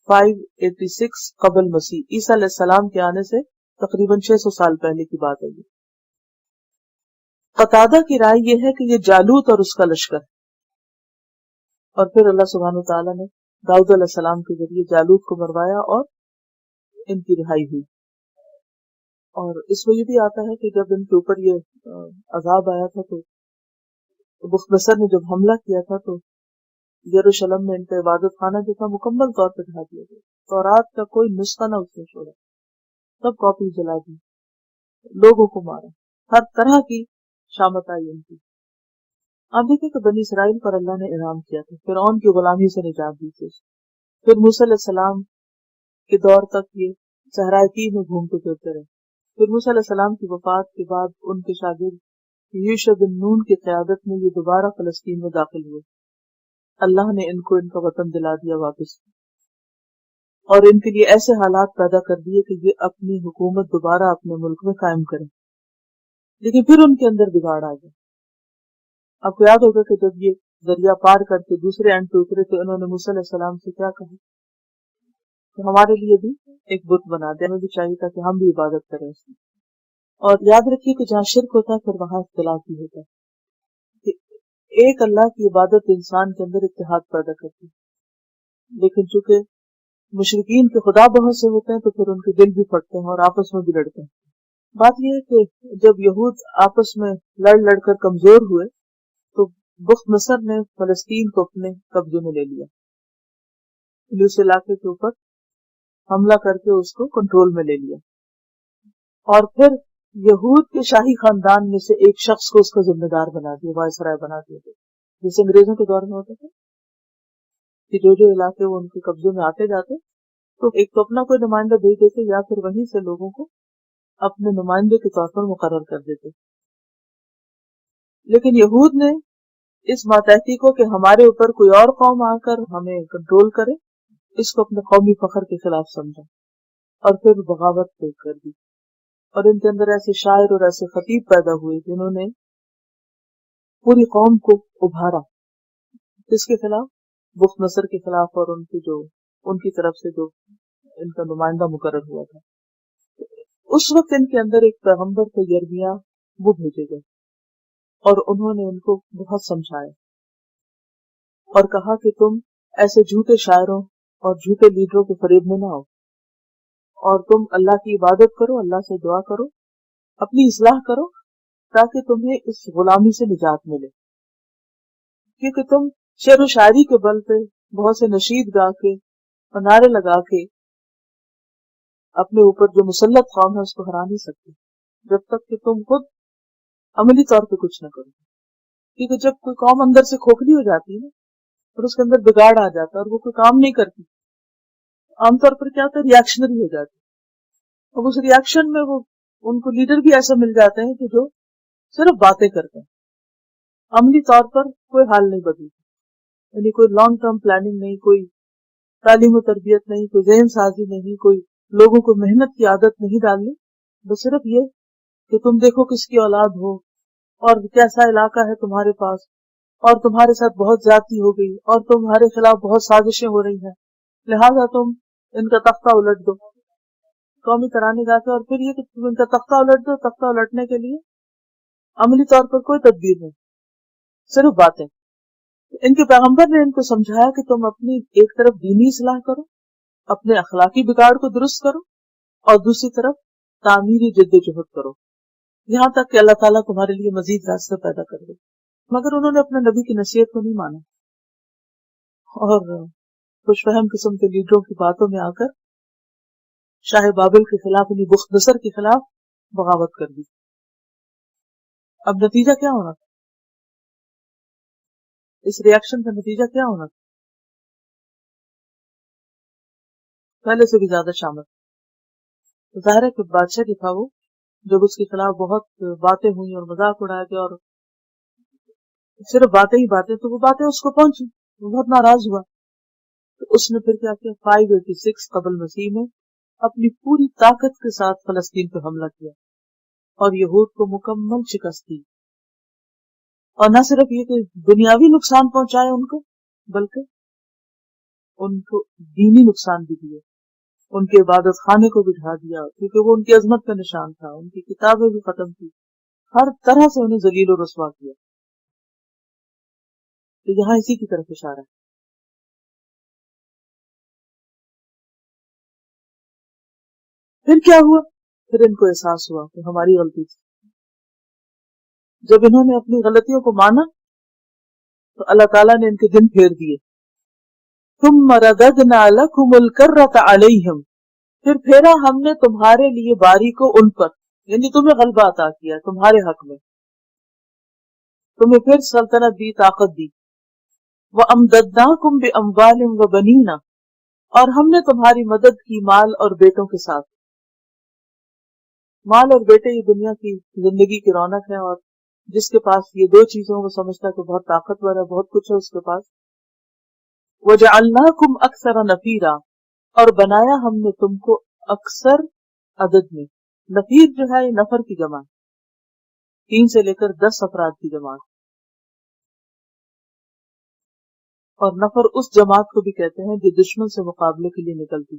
586 قبل مسیح، عیسیٰ علیہ السلام کے آنے سے تقریباً 600 سال پہلے کی بات ہے۔ قتادہ کی رائے یہ ہے کہ یہ جالوت اور اس کا لشکر ہے، اور پھر اللہ سبحانہ وتعالیٰ نے داؤد علیہ السلام کے ذریعے جالوت کو مروایا اور ان کی رہائی ہوئی۔ اور اس میں یہ بھی آتا ہے کہ جب ان کے اوپر یہ عذاب آیا تھا تو بخت نصر نے جب حملہ کیا تھا تو یروشلم میں ان کا عبادت خانہ جو تھا مکمل طور پر ڈھا دیا گیا، تورات کا کوئی نسخہ نہ اس نے چھوڑا، سب کاپی جلا دی، لوگوں کو مارا، ہر طرح کی شامت آئی ان کی۔ آپ دیکھیں کہ بنی اسرائیل پر اللہ نے انعام کیا تھا، فرعون کی غلامی سے نجات دی تھی، پھر موسیٰ علیہ السلام کے دور تک یہ صحرائے طی میں گھومتے پھرتے رہے، پھر موسیٰ علیہ السلام کی وفات کے بعد ان کے شاگرد یوشع بن نون کی قیادت میں یہ دوبارہ فلسطین میں داخل ہوئے، اللہ نے ان کو ان کا وطن دلا دیا واپس۔ اور ان کے لیے ایسے حالات پیدا کر دیے کہ یہ اپنی حکومت دوبارہ اپنے ملک میں قائم کریں، لیکن پھر ان کے اندر بگاڑ آ گیا۔ آپ کو یاد ہوگا کہ جب یہ دریا پار کر کے دوسرے اینڈ پہ اترے تو انہوں نے موسیٰ علیہ السلام سے کیا کہا کہ ہمارے لیے بھی ایک بت بنا دے، ہمیں بھی چاہیے تھا کہ ہم بھی عبادت کریں اس میں۔ اور یاد رکھیے کہ جہاں شرک ہوتا ہے پھر وہاں اختلاف بھی ہوتا ہے، کہ ایک اللہ کی عبادت انسان کے اندر اتحاد پیدا کرتی ہے، لیکن چونکہ مشرکین کے خدا بہت سے ہوتے ہیں تو پھر ان کے دل بھی پھٹتے ہیں اور آپس میں بھی لڑتے ہیں۔ بات یہ ہے کہ جب یہود آپس میں لڑ لڑ کر کمزور ہوئے تو بخت نصر نے فلسطین کو اپنے قبضے میں لے لیا، اس علاقے کے اوپر حملہ کر کے اس کو کنٹرول میں لے لیا، اور پھر یہود کے شاہی خاندان میں سے ایک شخص کو اس کا ذمہ دار بنا دیا، وائسرائے بنا دیا، جیسے انگریزوں کے دور میں ہوتا تھا کہ جو علاقے وہ ان کے قبضے میں آتے جاتے تو ایک تو اپنا کوئی نمائندہ بھیج دیتے یا پھر وہیں سے لوگوں کو اپنے نمائندے کے طور پر مقرر کر دیتے۔ لیکن یہود نے اس ماتحتی کو کہ ہمارے اوپر کوئی اور قوم آ کر ہمیں کنٹرول کرے، اس کو اپنے قومی فخر کے خلاف سمجھا اور پھر بغاوت کر دی، اور ان کے اندر ایسے شاعر اور ایسے خطیب پیدا ہوئے جنہوں نے پوری قوم کو ابھارا، کس کے خلاف؟ بخت نصر کے خلاف، اور ان کی طرف سے جو ان کا نمائندہ مقرر ہوا تھا۔ اس وقت ان کے اندر ایک پیغمبر تھے یرمیاہ، وہ بھیجے گئے اور انہوں نے ان کو بہت سمجھایا اور کہا کہ تم ایسے جھوٹے شاعروں اور جھوٹے لیڈروں کے فریب میں نہ آؤ، اور تم اللہ کی عبادت کرو، اللہ سے دعا کرو، اپنی اصلاح کرو تاکہ تمہیں اس غلامی سے نجات ملے، کیونکہ تم شعر و شاعری کے بل پہ بہت سے نشید گا کے اور نعرے لگا کے اپنے اوپر جو مسلط قوم ہے اس کو ہرا نہیں سکتے جب تک کہ تم خود عملی طور پہ کچھ نہ کرو، کیونکہ جب کوئی قوم اندر سے کھوکھلی ہو جاتی ہے نا اور اس کے اندر بگاڑ آ جاتا ہے اور وہ کوئی کام نہیں کرتی، عام طور پر کیا ہوتا ہے، ریاکشنری ہو جاتی، اور اس ریاکشن میں وہ ان کو لیڈر بھی ایسا مل جاتے ہیں کہ جو صرف باتیں کرتے ہیں، عملی طور پر کوئی حال نہیں بدلتا، یعنی کوئی لانگ ٹرم پلاننگ نہیں، کوئی تعلیم و تربیت نہیں، کوئی ذہن سازی نہیں، کوئی لوگوں کو محنت کی عادت نہیں ڈالنی، بس صرف یہ کہ تم دیکھو کس کی اولاد ہو اور کیسا علاقہ ہے تمہارے پاس، اور تمہارے ساتھ بہت زیادتی ہو گئی اور تمہارے خلاف بہت سازشیں ہو رہی ہیں، لہذا تم ان کا تختہ الٹ دو، قومی ترانے گا کے، اور پھر یہ کہ تم ان کا تختہ الٹ دو، تختہ الٹنے کے لیے عملی طور پر کوئی تدبیر نہیں، صرف باتیں۔ ان کے پیغمبر نے ان کو سمجھایا کہ تم اپنی ایک طرف دینی اصلاح کرو، اپنے اخلاقی بگاڑ کو درست کرو، اور دوسری طرف تعمیری جد و جہد کرو، یہاں تک کہ اللہ تعالیٰ تمہارے لیے مزید راستے پیدا کر دے۔ مگر انہوں نے اپنے نبی کی نصیحت کو نہیں مانا اور خوش فہم قسم کے لیڈروں کی باتوں میں آ کر شاہ بابل کے خلاف، یعنی بخت نصر کے خلاف بغاوت کر دی۔ اب نتیجہ کیا ہونا تھا؟ اس ریاکشن کا نتیجہ کیا ہونا تھا؟ پہلے سے بھی زیادہ شامل۔ ظاہر ہے کہ بادشاہ جو تھا وہ جب اس کے خلاف بہت باتیں ہوئی اور مذاق اڑایا گیا اور صرف باتیں ہی باتیں، تو وہ باتیں اس کو پہنچی، وہ بہت ناراض ہوا، تو اس نے پھر کیا کیا، 586 قبل مسیح میں اپنی پوری طاقت کے ساتھ فلسطین پہ حملہ کیا اور یہود کو مکمل شکست دی، اور نہ صرف یہ کہ دنیاوی نقصان پہنچائے ان کو، بلکہ ان کو دینی نقصان بھی دیے، ان کے عبادت خانے کو بھی ڈھا دیا، کیونکہ وہ ان کی عظمت کا نشان تھا، ان کی کتابیں بھی ختم کی، ہر طرح سے انہیں ذلیل و رسوا کیا۔ تو یہاں اسی کی طرف اشارہ ہے۔ پھر کیا ہوا؟ پھر ان کو احساس ہوا کہ ہماری غلطی تھی۔ جب انہوں نے اپنی غلطیوں کو مانا تو اللہ تعالیٰ نے ان کے دن پھیر دیے۔ ثم رددنا لكم الكرة عليهم، پھر پھیرا ہم نے تمہارے لیے باری کو ان پر، یعنی تمہیں غلبہ عطا کیا تمہارے حق میں، تمہیں پھر سلطنت دی، طاقت دی۔ وَأَمْدَدْنَاكُمْ بِأَمْوَالٍ وَبَنِينَ، اور ہم نے تمہاری مدد کی مال اور بیٹوں کے ساتھ۔ مال اور بیٹے یہ دنیا کی زندگی کی رونق ہے، اور جس کے پاس یہ دو چیزوں وہ سمجھتا کہ بہت طاقتور ہے، بہت کچھ ہے اس کے پاس۔ وَجَعَلْنَاكُمْ أَكْثَرَ نَفِيرًا، اور بنایا ہم نے تم کو اکثر عدد میں. نفیر جو ہے یہ نفر کی جمع، 3 سے لے کر 10 افراد کی جماعت. اور نفر اس جماعت کو بھی کہتے ہیں جو دشمن سے مقابلے کے لیے نکلتی،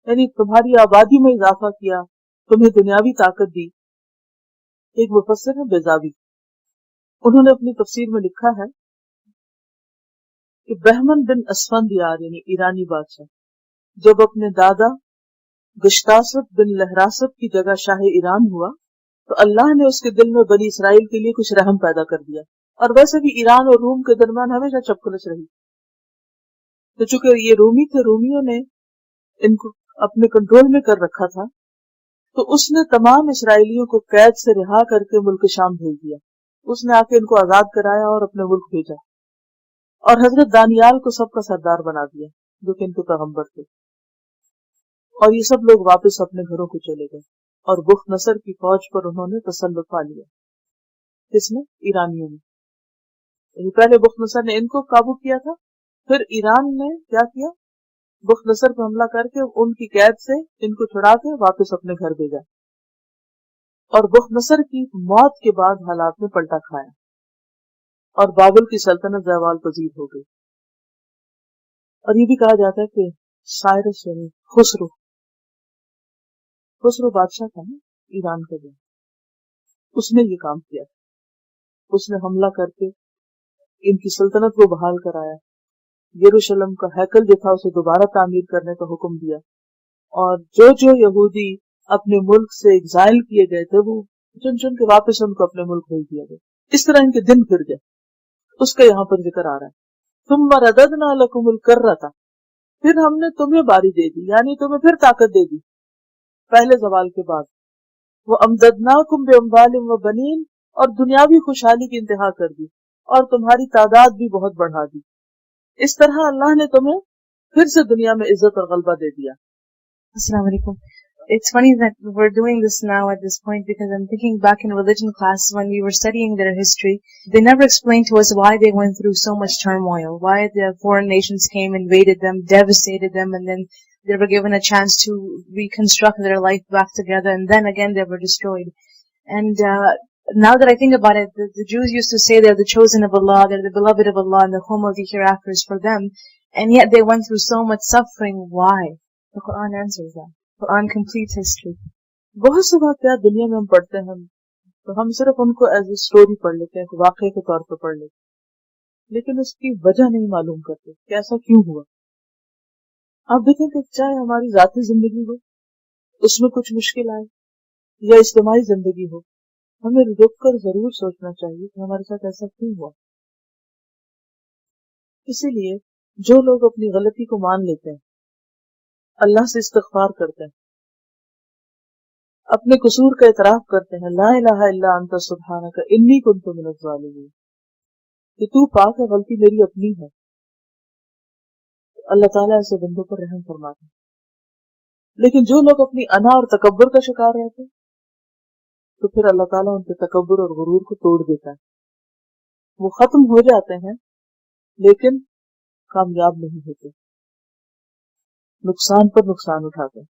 یعنی تمہاری آبادی میں اضافہ کیا، تمہیں دنیاوی طاقت دی. ایک مفسر ہے بیضاوی، انہوں نے اپنی تفسیر میں لکھا ہے کہ بہمن بن اسفندیار یعنی ایرانی بادشاہ جب اپنے دادا گشتاسب بن لہراسب کی جگہ شاہ ایران ہوا تو اللہ نے اس کے دل میں بنی اسرائیل کے لیے کچھ رحم پیدا کر دیا. اور ویسے بھی ایران اور روم کے درمیان ہمیشہ چپکلش رہی، تو چونکہ یہ رومی تھے، رومیوں نے ان کو اپنے کنٹرول میں کر رکھا تھا، تو اس نے تمام اسرائیلیوں کو قید سے رہا کر کے ملک شام بھیج دیا. اس نے آ کے ان کو آزاد کرایا اور اپنے ملک بھیجا، اور حضرت دانیال کو سب کا سردار بنا دیا جو کہ ان کے پیغمبر تھے. اور یہ سب لوگ واپس اپنے گھروں کو چلے گئے، اور بخت نصر کی فوج پر انہوں نے تسلط پا لیا. کس نے؟ ایرانیوں نے. پہلے بخت نصر نے ان کو قابو کیا تھا، پھر ایران نے کیا کیا، بخت نصر پر حملہ کر کے ان کی قید سے ان کو چھڑا کے واپس اپنے گھر بھیجا. اور بخت نصر کی موت کے بعد حالات میں پلٹا کھایا اور بابل کی سلطنت زوال پذیر ہو گئی. اور یہ بھی کہا جاتا ہے کہ سائرس یعنی خسرو بادشاہ تھا نا ایران کا، جو اس نے یہ کام کیا، اس نے حملہ کر کے ان کی سلطنت کو بحال کرایا. یروشلم کا ہیکل جو تھا اسے دوبارہ تعمیر کرنے کا حکم دیا، اور جو یہودی اپنے ملک سے ایگزائل کیے گئے تھے وہ چن چن کے واپس ان کو اپنے ملک بھیج دیا گیا. اس طرح ان کے دن پھر گئے، اس کا یہاں پر ذکر آ رہا ہے. ثم رددنا لکم الکرۃ، پھر ہم نے تمہیں باری دے دی، یعنی تمہیں پھر طاقت دے دی پہلے زوال کے بعد. وَأَمْدَدْنَاكُمْ بِأَمْوَالٍ وَبَنِينَ، اور دنیاوی خوشحالی کی انتہا کر دی اور تمہاری تعداد بھی بہت بڑھا دی. اس طرح اللہ نے تمہیں پھر سے دنیا میں عزت اور غلبہ دے دیا. Assalamu alaikum. It's funny that we're doing this now at this point because I'm thinking back in religion class when we were studying their history. They never explained to us why they went through so much turmoil, why the foreign nations came, invaded them, devastated them, and then they were given a chance to reconstruct their life back together, and then again they were destroyed. And now that I think about it, the Jews used to say they're the chosen of Allah, they're the beloved of Allah, and the home of the hereafter is for them, and yet they went through so much suffering. Why? The Quran answers that. Quran completes history. بہت سے واقعات دنیا میں ہم پڑھتے ہیں تو ہم صرف ان کو ایز اے اسٹوری پڑھ لیتے ہیں، واقعے کے طور پر پڑھ لیتے ہیں، لیکن اس کی وجہ نہیں معلوم کرتے کہ ایسا کیوں ہوا. آپ دیکھیں کہ چاہے ہماری ذاتی زندگی ہو، اس میں کچھ مشکل آئے، یا اجتماعی زندگی ہو، ہمیں رک کر ضرور سوچنا چاہیے کہ ہمارے ساتھ ایسا کیوں ہوا. اسی لیے جو لوگ اپنی غلطی کو مان لیتے ہیں، اللہ سے استغفار کرتے ہیں، اپنے قصور کا اعتراف کرتے ہیں، لا الہ الا انت سبحانک انی کنت من الظالمین، کہ تو پاک ہے، غلطی میری اپنی ہے، اللہ تعالیٰ ایسے بندوں پر رحم فرماتے ہیں. لیکن جو لوگ اپنی انا اور تکبر کا شکار رہتے ہیں تو پھر اللہ تعالیٰ ان کے تکبر اور غرور کو توڑ دیتا ہے. وہ ختم ہو جاتے ہیں لیکن کامیاب نہیں ہوتے، نقصان پر نقصان اٹھاتے ہیں.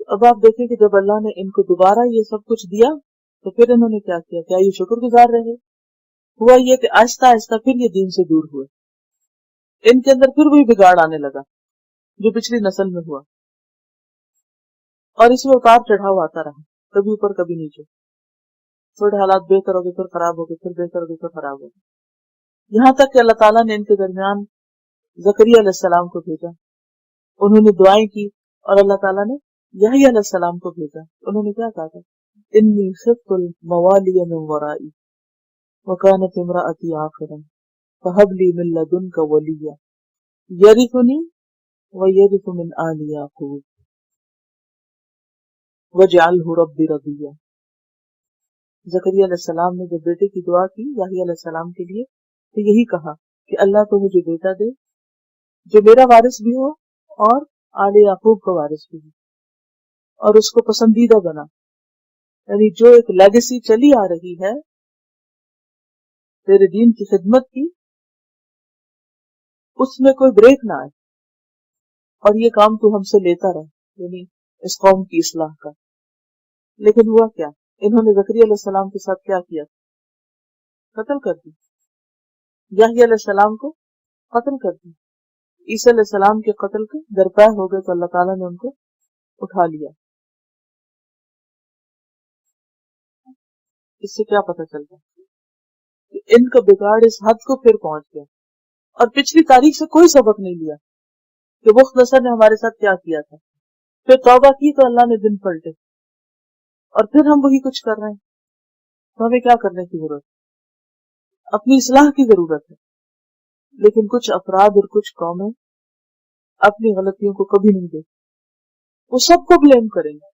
اب آپ دیکھیں کہ جب اللہ نے ان کو دوبارہ یہ سب کچھ دیا تو پھر انہوں نے کیا کیا؟ کیا یہ شکر گزار رہے؟ ہوا یہ کہ آہستہ آہستہ پھر یہ دین سے دور ہوئے، ان کے اندر پھر وہی بگاڑ آنے لگا جو پچھلی نسل میں ہوا، اور اس میں اتار چڑھاؤ آتا رہا، کبھی اوپر کبھی نیچے. تھوڑے حالات بہتر ہو گئے، پھر خراب ہو گئے، پھر بہتر ہو گئے، پھر خراب ہو گئے، یہاں تک کہ اللہ تعالیٰ نے ان کے درمیان زکریا علیہ السلام کو بھیجا. انہوں نے دعائیں کی اور اللہ تعالیٰ نے یحییٰ علیہ السلام کو بھیجا. انہوں نے کیا کہا تھا؟ انی خفت الموالی من ورائی وکانت امرأتی عاقرا فہب لی من لدنک ولیا یرثنی ویرث من آل یعقوب وجعلہ رب رضیا. زکریا علیہ السلام نے جب بیٹے کی دعا کی یحییٰ علیہ السلام کے لیے تو یہی کہا کہ اللہ تو مجھے بیٹا دے جو میرا وارث بھی ہو اور آل یعقوب کا وارث بھی ہو، اور اس کو پسندیدہ بنا. یعنی جو ایک لیگیسی چلی آ رہی ہے تیرے دین کی خدمت کی، اس میں کوئی بریک نہ آئے اور یہ کام تو ہم سے لیتا رہے, یعنی اس قوم کی اصلاح کا. لیکن ہوا کیا, انہوں نے زکریا علیہ السلام کے ساتھ کیا کیا؟ قتل کر دی. یحییٰ علیہ السلام کو قتل کر دی. عیسیٰ علیہ السلام کے قتل کے درپے ہو گئے تو اللہ تعالیٰ نے ان کو اٹھا لیا. اس سے کیا پتہ چلتا کہ ان کا بگاڑ اس حد کو پھر پہنچ گیا, اور پچھلی تاریخ سے کوئی سبق نہیں لیا کہ بخت نصر نے ہمارے ساتھ کیا کیا تھا. پھر توبہ کی تو اللہ نے دن پلٹے, اور پھر ہم وہی کچھ کر رہے ہیں. تو ہمیں کیا کرنے کی ضرورت؟ اپنی اصلاح کی ضرورت ہے. لیکن کچھ افراد اور کچھ قومیں اپنی غلطیوں کو کبھی نہیں دیکھتے, وہ سب کو بلیم کریں گے,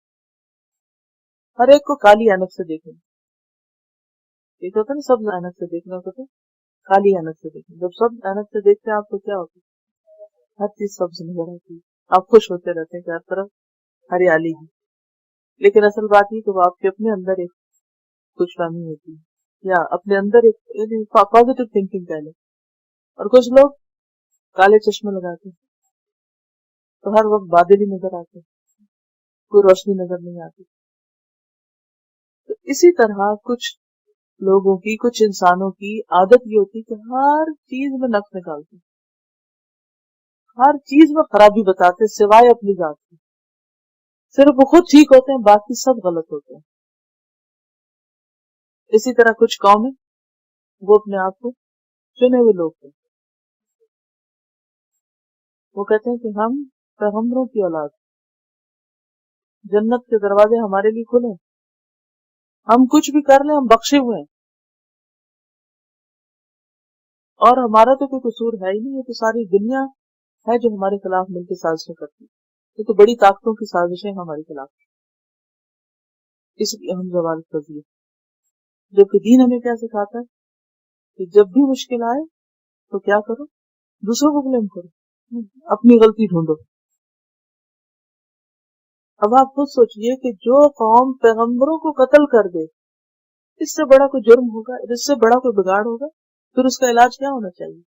ہر ایک کو کالی اینک سے دیکھیں گے. ایک ہوتا ہے نا سب اینک سے دیکھنا, ہوتا ہے کالی اینک سے دیکھنا. جب سب اینک سے دیکھتے ہیں آپ کو کیا ہوتا ہے؟ ہر چیز سبز نظر آتی ہے, آپ خوش ہوتے رہتے ہیں کہ ہر طرف ہریالی ہے. لیکن اصل بات یہ کہ وہ آپ کے اپنے اندر ایک خوش فہمی ہوتی ہے, یا اپنے اندر ایک پازیٹو تھنکنگ کہہ لیں. اور کچھ لوگ کالے چشمے لگاتے ہیں تو ہر وقت بادل ہی نظر آتے, کوئی روشنی نظر نہیں آتی. تو اسی طرح کچھ لوگوں کی, کچھ انسانوں کی عادت یہ ہوتی کہ ہر چیز میں نقص نکالتے, ہر چیز میں خرابی بتاتے سوائے اپنی ذات کی. صرف وہ خود ٹھیک ہوتے ہیں, باقی سب غلط ہوتے ہیں. اسی طرح کچھ قومیں وہ اپنے آپ کو چنے ہوئے لوگ ہیں, وہ کہتے ہیں کہ ہم پیغمبروں کی اولاد, جنت کے دروازے ہمارے لیے کھلے, ہم کچھ بھی کر لیں ہم بخشے ہوئے ہیں, اور ہمارا تو کوئی قصور ہے ہی نہیں. یہ تو ساری دنیا ہے جو ہمارے خلاف مل کے سازشیں کرتی ہے. یہ تو بڑی طاقتوں کی سازشیں ہمارے خلاف, اس لیے ہم زوال پذیر. جبکہ دین ہمیں کیا سکھاتا ہے کہ جب بھی مشکل آئے تو کیا کرو, دوسروں کو بلیم کرو, اپنی غلطی ڈھونڈو. اب آپ خود سوچئے کہ جو قوم پیغمبروں کو قتل کر دے, اس سے بڑا کوئی جرم ہوگا, اس سے بڑا کوئی بگاڑ ہوگا, پھر اس کا علاج کیا ہونا چاہیے؟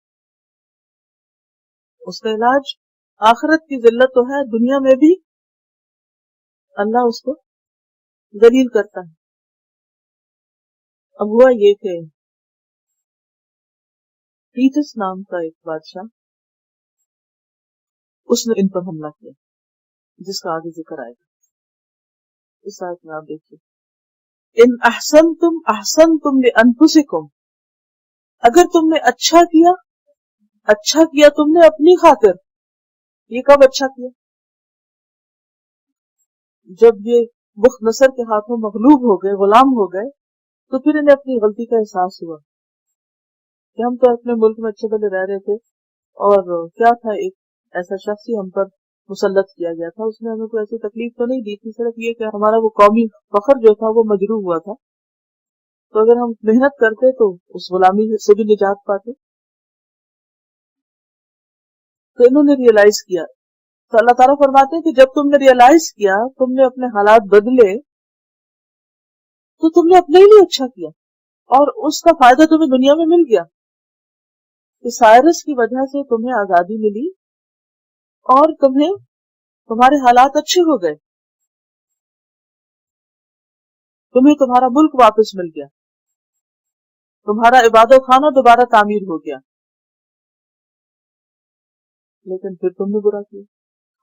اس کا علاج آخرت کی ذلت تو ہے, دنیا میں بھی اللہ اس کو ذلیل کرتا ہے. اب ہوا یہ کہ ٹیٹس نام کا ایک بادشاہ, اس نے ان پر حملہ کیا, جس کا آگے ذکر آئے گا. اس آیت میں آپ دیکھیے, ان احسنتم احسنتم لانفسکم, اگر تم نے اچھا کیا تم نے اپنی خاطر. یہ کب اچھا کیا؟ جب یہ بخت نصر کے ہاتھوں مغلوب ہو گئے, غلام ہو گئے, تو پھر انہیں اپنی غلطی کا احساس ہوا کہ ہم تو اپنے ملک میں اچھے بھلے رہ رہے تھے, اور کیا تھا, ایک ایسا شخص ہی ہم پر مسلط کیا گیا تھا, اس نے ہمیں کوئی ایسی تکلیف تو نہیں دی تھی, صرف یہ کہ ہمارا وہ قومی فخر جو تھا وہ مجروح ہوا تھا. تو اگر ہم محنت کرتے تو اس غلامی سے بھی نجات پاتے. تو انہوں نے ریئلائز کیا. تو اللہ تعالیٰ فرماتے ہیں کہ جب تم نے ریئلائز کیا, تم نے اپنے حالات بدلے, تو تم نے اپنے ہی لیے اچھا کیا, اور اس کا فائدہ تمہیں دنیا میں مل گیا. کہ سائرس کی وجہ سے تمہیں آزادی ملی, اور تمہارے حالات اچھے ہو گئے, تمہیں تمہارا ملک واپس مل گیا, تمہارا عبادت خانہ دوبارہ تعمیر ہو گیا. لیکن پھر تم نے برا کیا.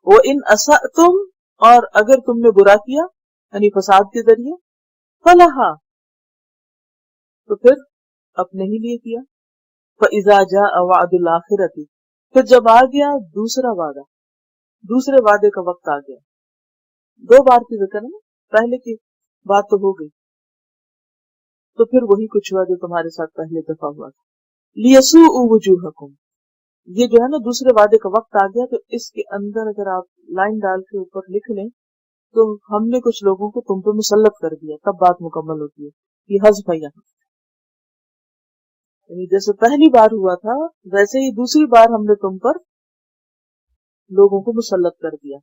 وَإِنْ أَسَأْتُمْ, اور اگر تم نے برا کیا یعنی فساد کے ذریعے, فَلَهَا, تو پھر اپنے ہی لیے کیا. فَإِذَا جَاءَ وَعْدُ الْآخِرَةِ, پھر جب آ گیا دوسرا وعدہ, دوسرے وعدے کا وقت آ گیا. 2 بار کی ذکر ہے, پہلے کی بات تو ہو گئی, تو پھر وہی کچھ ہوا جو تمہارے ساتھ پہلے دفعہ ہوا تھا. لِيَسُوءُ وُجُوهَكُمْ, یہ جو ہے نا دوسرے وعدے کا وقت آ گیا, تو اس کے اندر اگر آپ لائن ڈال کے اوپر لکھ لیں تو ہم نے کچھ لوگوں کو تم پہ مسلط کر دیا, تب بات مکمل ہوتی ہے. یہ حذف ہے یہاں, یعنی جیسے پہلی بار ہوا تھا ویسے ہی دوسری بار ہم نے تم پر لوگوں کو مسلط کر دیا.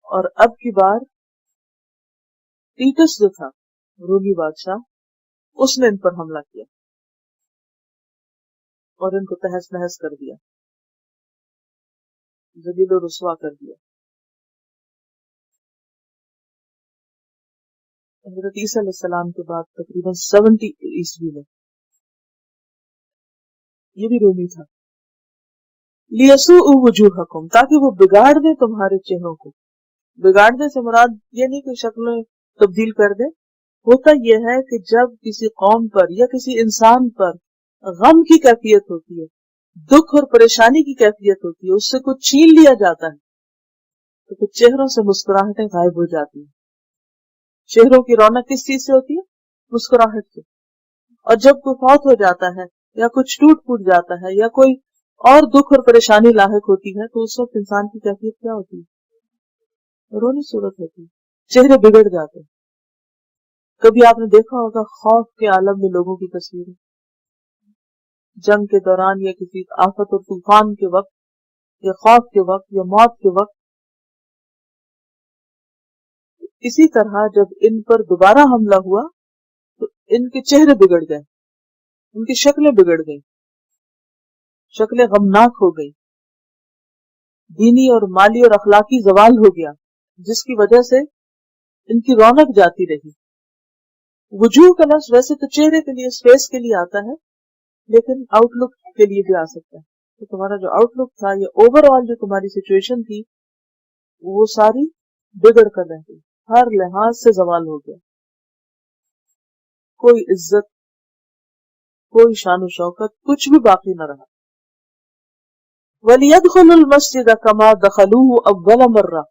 اور اب کی بار ٹیٹس جو تھا رومی بادشاہ, اس نے ان پر حملہ کیا, اور ان کو تہس نہس کر دیا، ذلیل و رسوا کر دیا۔ حضرت عیسیٰ علیہ السلام کے بعد تقریباً 70 عیسوی میں یہ بھی رومی تھا، لیسوء وجوہکم، تاکہ وہ بگاڑ دے تمہارے چہروں کو۔ بگاڑنے سے مراد یہ نہیں کہ شکلیں تبدیل کر دے، ہوتا یہ ہے کہ جب کسی قوم پر یا کسی انسان پر غم کی کیفیت ہوتی ہے، دکھ اور پریشانی کی کیفیت ہوتی ہے، اس سے کچھ چھین لیا جاتا ہے تو کچھ چہروں سے مسکراہٹیں غائب ہو جاتی ہیں۔ چہروں کی رونق کس چیز سے ہوتی ہے؟ مسکراہٹ سے۔ اور جب کوئی فوت ہو جاتا ہے یا کچھ ٹوٹ پھوٹ جاتا ہے یا کوئی اور دکھ اور پریشانی لاحق ہوتی ہے تو اس وقت انسان کی کیفیت کیا ہوتی ہے؟ رونی صورت ہوتی ہے، چہرے بگڑ جاتے ہیں۔ کبھی آپ نے دیکھا ہوگا خوف کے عالم میں لوگوں کی تصویریں، جنگ کے دوران یا کسی آفت اور طوفان کے وقت یا خوف کے وقت یا موت کے وقت۔ اسی طرح جب ان پر دوبارہ حملہ ہوا تو ان کے چہرے بگڑ گئے، ان کی شکلیں بگڑ گئیں، شکلیں غمناک ہو گئی، دینی اور مالی اور اخلاقی زوال ہو گیا، جس کی وجہ سے ان کی رونق جاتی رہی۔ وجوہ کا لفظ ویسے تو چہرے کے لیے، اسپیس کے لیے آتا ہے، لیکن آؤٹ لک کے لیے بھی آ سکتا ہے۔ تو تمہارا جو آؤٹ لک تھا یا اوور آل جو تمہاری سچویشن تھی وہ ساری بگڑ کر رہ گئی، ہر لحاظ سے زوال ہو گیا، کوئی عزت، کوئی شان و شوکت، کچھ بھی باقی نہ رہا۔ وَلِيَدْخُلُوا الْمَسْجِدَ كَمَا دَخَلُوهُ أَوَّلَ مَرَّةٍ،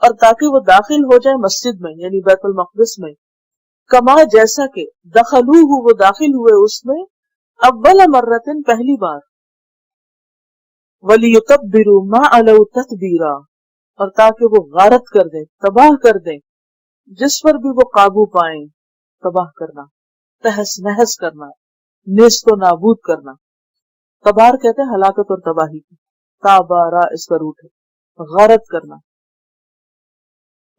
اور تاکہ وہ داخل ہو جائے مسجد میں یعنی بیت المقدس میں، کما جیسا کہ دخلوہ وہ داخل ہوئے اس میں، اول مرتن پہلی بار، وَلِيُتَبِّرُوا مَا عَلَوْا تَتْبِيرًا، اور تاکہ وہ غارت کر دیں، تباہ کر دیں جس پر بھی وہ قابو پائیں۔ تباہ کرنا، تہس نہس کرنا، نیست و نابود کرنا۔ تبار کہتے ہیں ہلاکت اور تباہی کی، تابارا اس کا روٹ ہے، غارت کرنا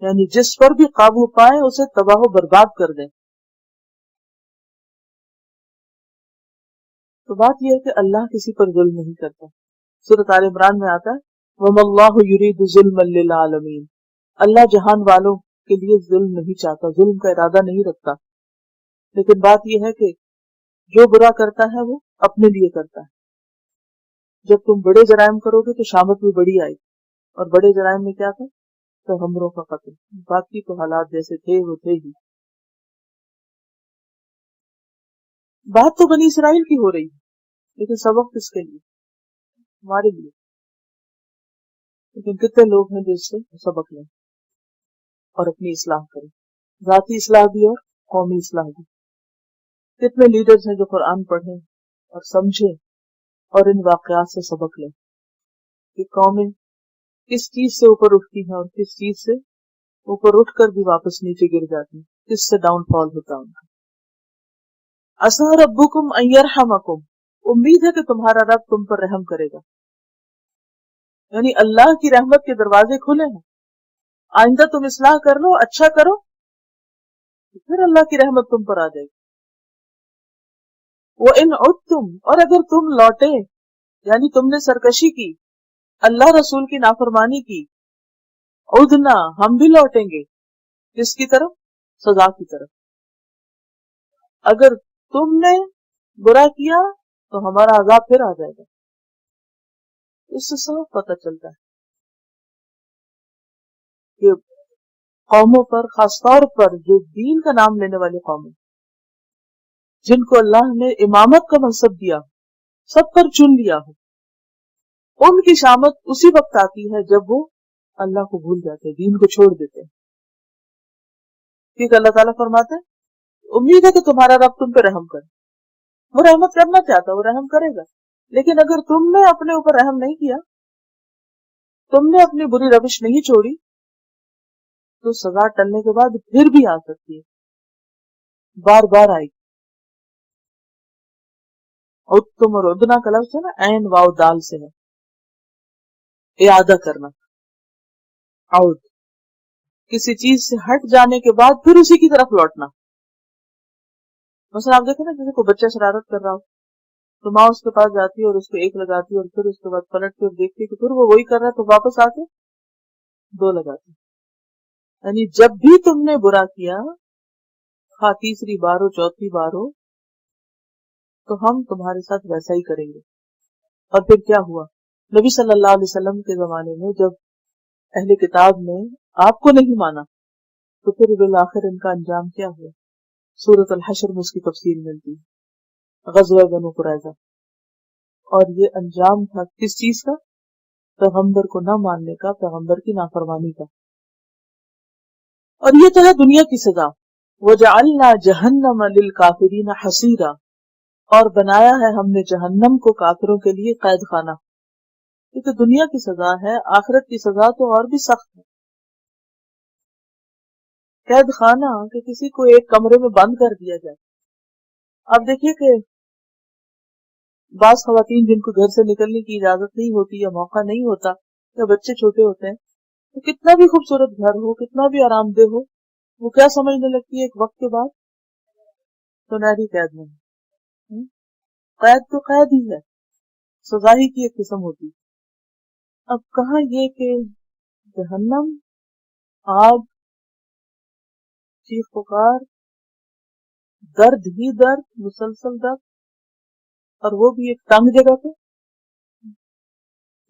یعنی جس پر بھی قابو پائیں اسے تباہ و برباد کر دیں۔ تو بات یہ ہے کہ اللہ کسی پر ظلم نہیں کرتا۔ سورۃ آل عمران میں آتا ہے وَمَا اللَّهُ يُرِيدُ ظُلْمًا لِّلْعَالَمِينَ، اللہ جہان والوں کے لیے ظلم نہیں چاہتا، ظلم کا ارادہ نہیں رکھتا، لیکن بات یہ ہے کہ جو برا کرتا ہے وہ اپنے لیے کرتا ہے۔ جب تم بڑے جرائم کرو گے تو شامت بھی بڑی آئے، اور بڑے جرائم میں کیا تھا؟ پیغمبروں کا قتل، باقی تو حالات جیسے تھے وہ تھے ہی۔ بات تو بنی اسرائیل کی ہو رہی ہے، لیکن سبق کس کے لیے؟ ہمارے لیے۔ لیکن کتنے لوگ ہیں جو اس سے سبق لیں اور اپنی اصلاح کریں، ذاتی اصلاح بھی اور قومی اصلاح بھی۔ کتنے لیڈرز ہیں جو قرآن پڑھیں اور سمجھیں اور ان واقعات سے سبق لیں کہ قومیں کس چیز سے اوپر اٹھتی ہیں اور کس چیز سے اوپر اٹھ کر بھی واپس نیچے گر جاتی ہیں، کس سے ڈاؤن فال ہوتا ہے ان کا۔ عسیٰ ربکم ان یرحمکم، امید ہے کہ تمہارا رب تم پر رحم کرے گا، یعنی اللہ کی رحمت کے دروازے کھلے ہیں۔ آئندہ تم اصلاح کر لو، اچھا کرو، پھر اللہ کی رحمت تم پر آ جائے گی۔ وَإِنْ عُدْتُمْ، اور اگر تم لوٹے یعنی تم نے سرکشی کی، اللہ رسول کی نافرمانی کی، عدنا ہم بھی لوٹیں گے، کس کی طرف؟ سزا کی طرف۔ اگر تم نے برا کیا تو ہمارا عذاب پھر آ جائے گا۔ اس سے صاف پتہ چلتا ہے کہ قوموں پر، خاص طور پر جو دین کا نام لینے والی قومیں، جن کو اللہ نے امامت کا منصب دیا، سب پر چن لیا ہو، ان کی شامت اسی وقت آتی ہے جب وہ اللہ کو بھول جاتے ہیں، دین کو چھوڑ دیتے ہیں۔ کیونکہ اللہ تعالیٰ فرماتے ہیں امید ہے کہ تمہارا رب تم پہ رحم کرے، وہ رحمت کرنا چاہتا ہے، وہ رحم کرے گا، لیکن اگر تم نے اپنے اوپر رحم نہیں کیا، تم نے اپنی بری روش نہیں چھوڑی، تو سزا ٹلنے کے بعد پھر بھی آ سکتی ہے، بار بار آئے گی۔ عدتم اور عدنا کا لفظ ہے نا، عین واو دال سے ہے، اعادہ کرنا، عود، کسی چیز سے ہٹ جانے کے بعد پھر اسی کی طرف لوٹنا۔ مثلا آپ دیکھیں نا، جیسے کوئی بچہ شرارت کر رہا ہو تو ماں اس کے پاس جاتی ہے اور اس کو ایک لگاتی ہے اور پھر اس کے بعد پلٹتی اور دیکھتی کہ پھر وہ وہی کر رہا ہے تو واپس آ کے دو لگاتی. یعنی جب بھی تم نے برا کیا، خواہ تیسری بار ہو چوتھی بار ہو، تو ہم تمہارے ساتھ ویسا ہی کریں گے. اور پھر کیا ہوا؟ نبی صلی اللہ علیہ وسلم کے زمانے میں جب اہل کتاب نے آپ کو نہیں مانا تو پھر بالآخر ان کا انجام کیا ہوا؟ سورۃ الحشر میں اس کی تفصیل ملتی ہے، غزوہ بنو قریظہ. اور یہ انجام تھا کس چیز کا؟ پیغمبر کو نہ ماننے کا، پیغمبر کی نافرمانی کا. اور یہ تو ہے دنیا کی سزا. وَجَعَلْنَا جَهَنَّمَ لِلْكَافِرِينَ حَصِيرًا، اور بنایا ہے ہم نے جہنم کو کافروں کے لیے قید خانہ. یہ تو دنیا کی سزا ہے، آخرت کی سزا تو اور بھی سخت ہے. قید خانہ کہ کسی کو ایک کمرے میں بند کر دیا جائے. آپ دیکھیے کہ بعض خواتین جن کو گھر سے نکلنے کی اجازت نہیں ہوتی یا موقع نہیں ہوتا یا بچے چھوٹے ہوتے ہیں، تو کتنا بھی خوبصورت گھر ہو، کتنا بھی آرام دہ ہو، وہ کیا سمجھنے لگتی ہے ایک وقت کے بعد؟ سنہری قید میں. قید تو قید ہی ہے، سزا ہی کی ایک قسم ہوتی ہے. اب کہاں یہ کہ جہنم، آگ، چیخ پکار، درد ہی درد، مسلسل درد، اور وہ بھی ایک تنگ جگہ پہ.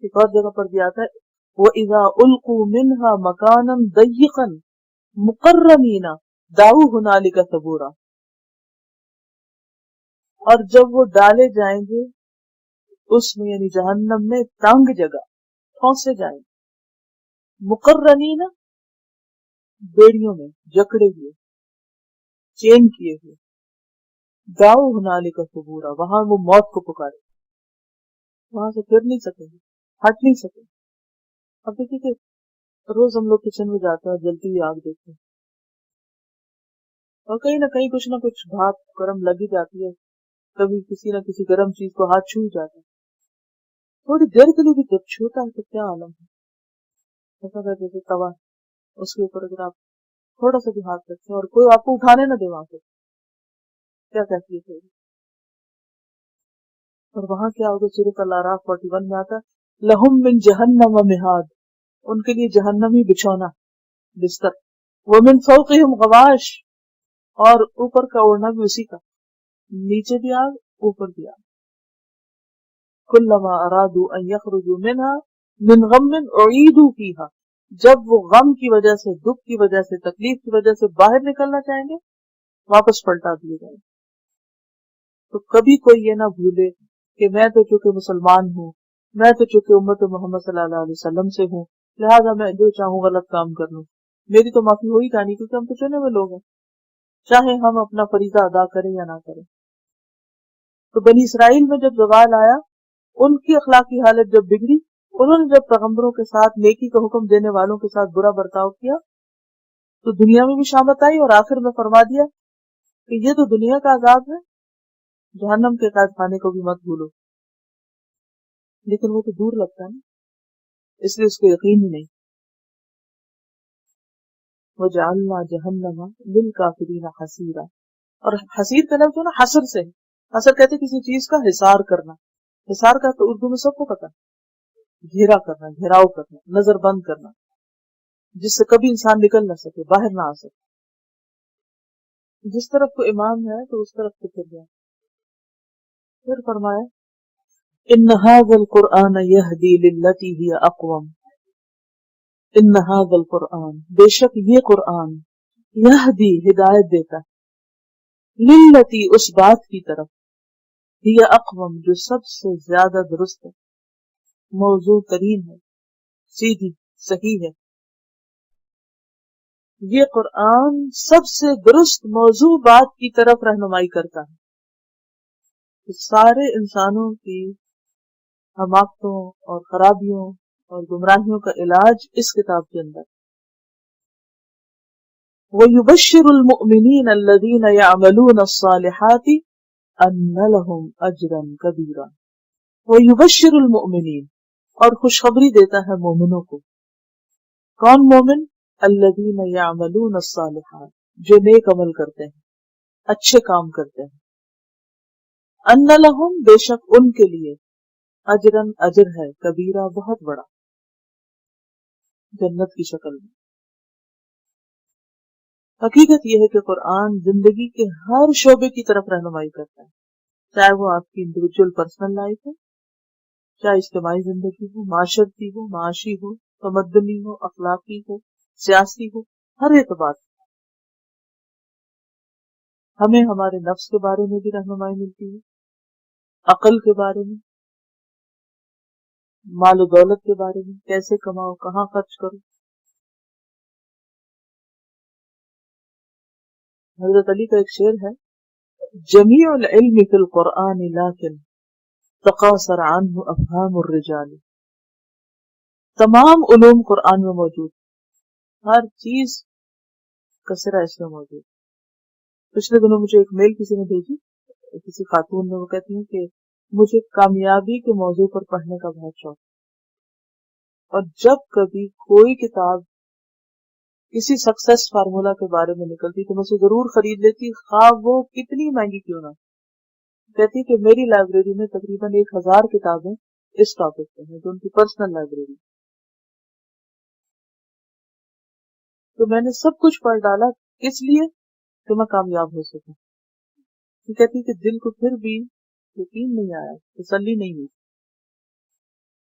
ایک اور جگہ پر بھی آتا ہے وَإِذَا أُلْقُوا مِنْهَا مَكَانًا ضَيِّقًا مُقَرَّنِينَ دَعَوْا هُنَالِكَ ثُبُورًا. اور جب وہ ڈالے جائیں گے اس میں یعنی جہنم میں تنگ جگہ، پھونسے جائیں گے. مقرنین بیڑیوں میں جکڑے ہوئے، چین کیے ہوئے. دعوا ہنالک ثبورا، وہاں وہ موت کو پکارے، وہاں سے پھر نہیں سکیں گے، ہٹ نہیں سکیں. اب دیکھیے کہ روز ہم لوگ کچن میں جاتے ہیں اور جلتی ہوئی آگ دیکھتے ہیں، اور کہیں نہ کچھ بھاپ گرم لگ ہی جاتی ہے. کبھی کسی نہ کسی گرم چیز کو ہاتھ چھو جاتا ہے. تھوڑی دیر کے لیے بھی جب چھوتا ہے تو کیا عالم ہے. ایسا کہ جیسے توا، اس کے اوپر اگر آپ تھوڑا سا بھی ہاتھ رکھیں اور کوئی آپ کو اٹھانے نہ دے وہاں سے، کیا کیفیت ہوگی. اور وہاں کیا ہوگا؟ سورۃ الاعراف 41 میں آتا ہے لہم من جہنم مہاد، ان کے لیے جہنم ہی بچھونا، بستر. ومن فوقہم غواش، اور اوپر کا اوڑھنا بھی اسی کا، نیچے بھی آگ اوپر بھی آگ. کلما ارادوا ان یخرجوا منها من غم اعیدوا فیہا، جب وہ غم کی وجہ سے، دکھ کی وجہ سے، تکلیف کی وجہ سے باہر نکلنا چاہیں گے، واپس پلٹا دیے جائیں. تو کبھی کوئی یہ نہ بھولے کہ میں تو چونکہ مسلمان ہوں، میں تو چونکہ امت محمد صلی اللہ علیہ وسلم سے ہوں، لہٰذا میں جو چاہوں غلط کام کر لوں، میری تو معافی ہو ہی جانی، کیونکہ ہم تو چنے ہوئے لوگ ہیں، چاہے ہم اپنا فریضہ ادا کریں یا نہ کریں. تو بنی اسرائیل میں جب زوال آیا، ان کی اخلاقی حالت جب بگڑی، انہوں نے جب پیغمبروں کے ساتھ، نیکی کا حکم دینے والوں کے ساتھ برا برتاؤ کیا، تو دنیا میں بھی شامت آئی اور آخر میں فرما دیا کہ یہ تو دنیا کا عذاب ہے، جہنم کے قید خانے کو بھی مت بھولو. لیکن وہ تو دور لگتا ہے نا، اس لیے اس کو یقین ہی نہیں. وَجَعَلْنَا جَهَنَّمَ لِلْكَافِرِينَ حَصِيرًا، اور حصیر کا لفظ نا حصر سے، حصر کہتے کسی چیز کا حصار کرنا. حصار کا تو اردو میں سب کو پتا، گھیرا کرنا، گھیراؤ کرنا، نظر بند کرنا، جس سے کبھی انسان نکل نہ سکے، باہر نہ آ سکے. جس طرف کو امام ہے تو اس طرف سے پھر جائے. پھر فرمایا ان هذا القرآن يهدي للتي هي اقوم، ان هذا القرآن، بے شک یہ قرآن، یہدی ہدایت دیتا ہے، للتی اس بات کی طرف، ہی اقوم جو سب سے زیادہ درست ہے، موضوع ترین ہے، سیدھی صحیح ہے. یہ قرآن سب سے درست موضوع بات کی طرف رہنمائی کرتا ہے. سارے انسانوں کی حماقتوں اور خرابیوں اور گمراہیوں کا علاج اس کتاب کے اندر. وَيُبَشِّرُ الْمُؤْمِنِينَ الَّذِينَ يَعْمَلُونَ الصَّالِحَاتِ أَنَّ لَهُمْ أَجْرًا كَبِيرًا. وَيُبَشِّرُ الْمُؤْمِنِينَ، اور خوشخبری دیتا ہے مومنوں کو. کون مومن؟ الَّذِينَ يَعْمَلُونَ الصَّالِحَاتِ، جو نیک عمل کرتے ہیں، اچھے کام کرتے ہیں. ان لہم بے شک ان کے لیے اجرن اجر ہے کبیرہ بہت بڑا جنت کی شکل میں. حقیقت یہ ہے کہ قرآن زندگی کے ہر شعبے کی طرف رہنمائی کرتا ہے، چاہے وہ آپ کی انڈیویجول پرسنل لائف ہے، چاہے اجتماعی زندگی ہو، معاشرتی ہو، معاشی ہو، تمدنی ہو، اخلاقی ہو، سیاسی ہو، ہر اعتبار سے. ہمیں ہمارے نفس کے بارے میں بھی رہنمائی ملتی ہے، عقل کے بارے میں، مال و دولت کے بارے میں، کیسے کماؤ، کہاں خرچ کرو. حضرت علی کا ایک شعر ہے، جمیع العلم فی القرآن لیکن تقاصر عنہ افہام الرجال. تمام علوم قرآن میں موجود، ہر چیز کا سرا اس میں موجود. پچھلے دنوں مجھے ایک میل کسی نے بھیجی، کسی خاتون نے، وہ کہتی ہیں کہ مجھے کامیابی کے موضوع پر پڑھنے کا بہت شوق، اور جب کبھی کوئی کتاب کسی سکسیس فارمولا کے بارے میں نکلتی تو میں اسے ضرور خرید لیتی، خواہ وہ کتنی مہنگی کیوں نہ. کہتی کہ میری لائبریری میں تقریباً 1000 کتابیں اس ٹاپک پہ ہیں، جو ان کی پرسنل لائبریری. تو میں نے سب کچھ پڑھ ڈالا، کس لیے؟ کہ میں کامیاب ہو سکوں. وہ کہتی کہ دل کو پھر بھی یقین نہیں آیا، تسلی نہیں ہوئی.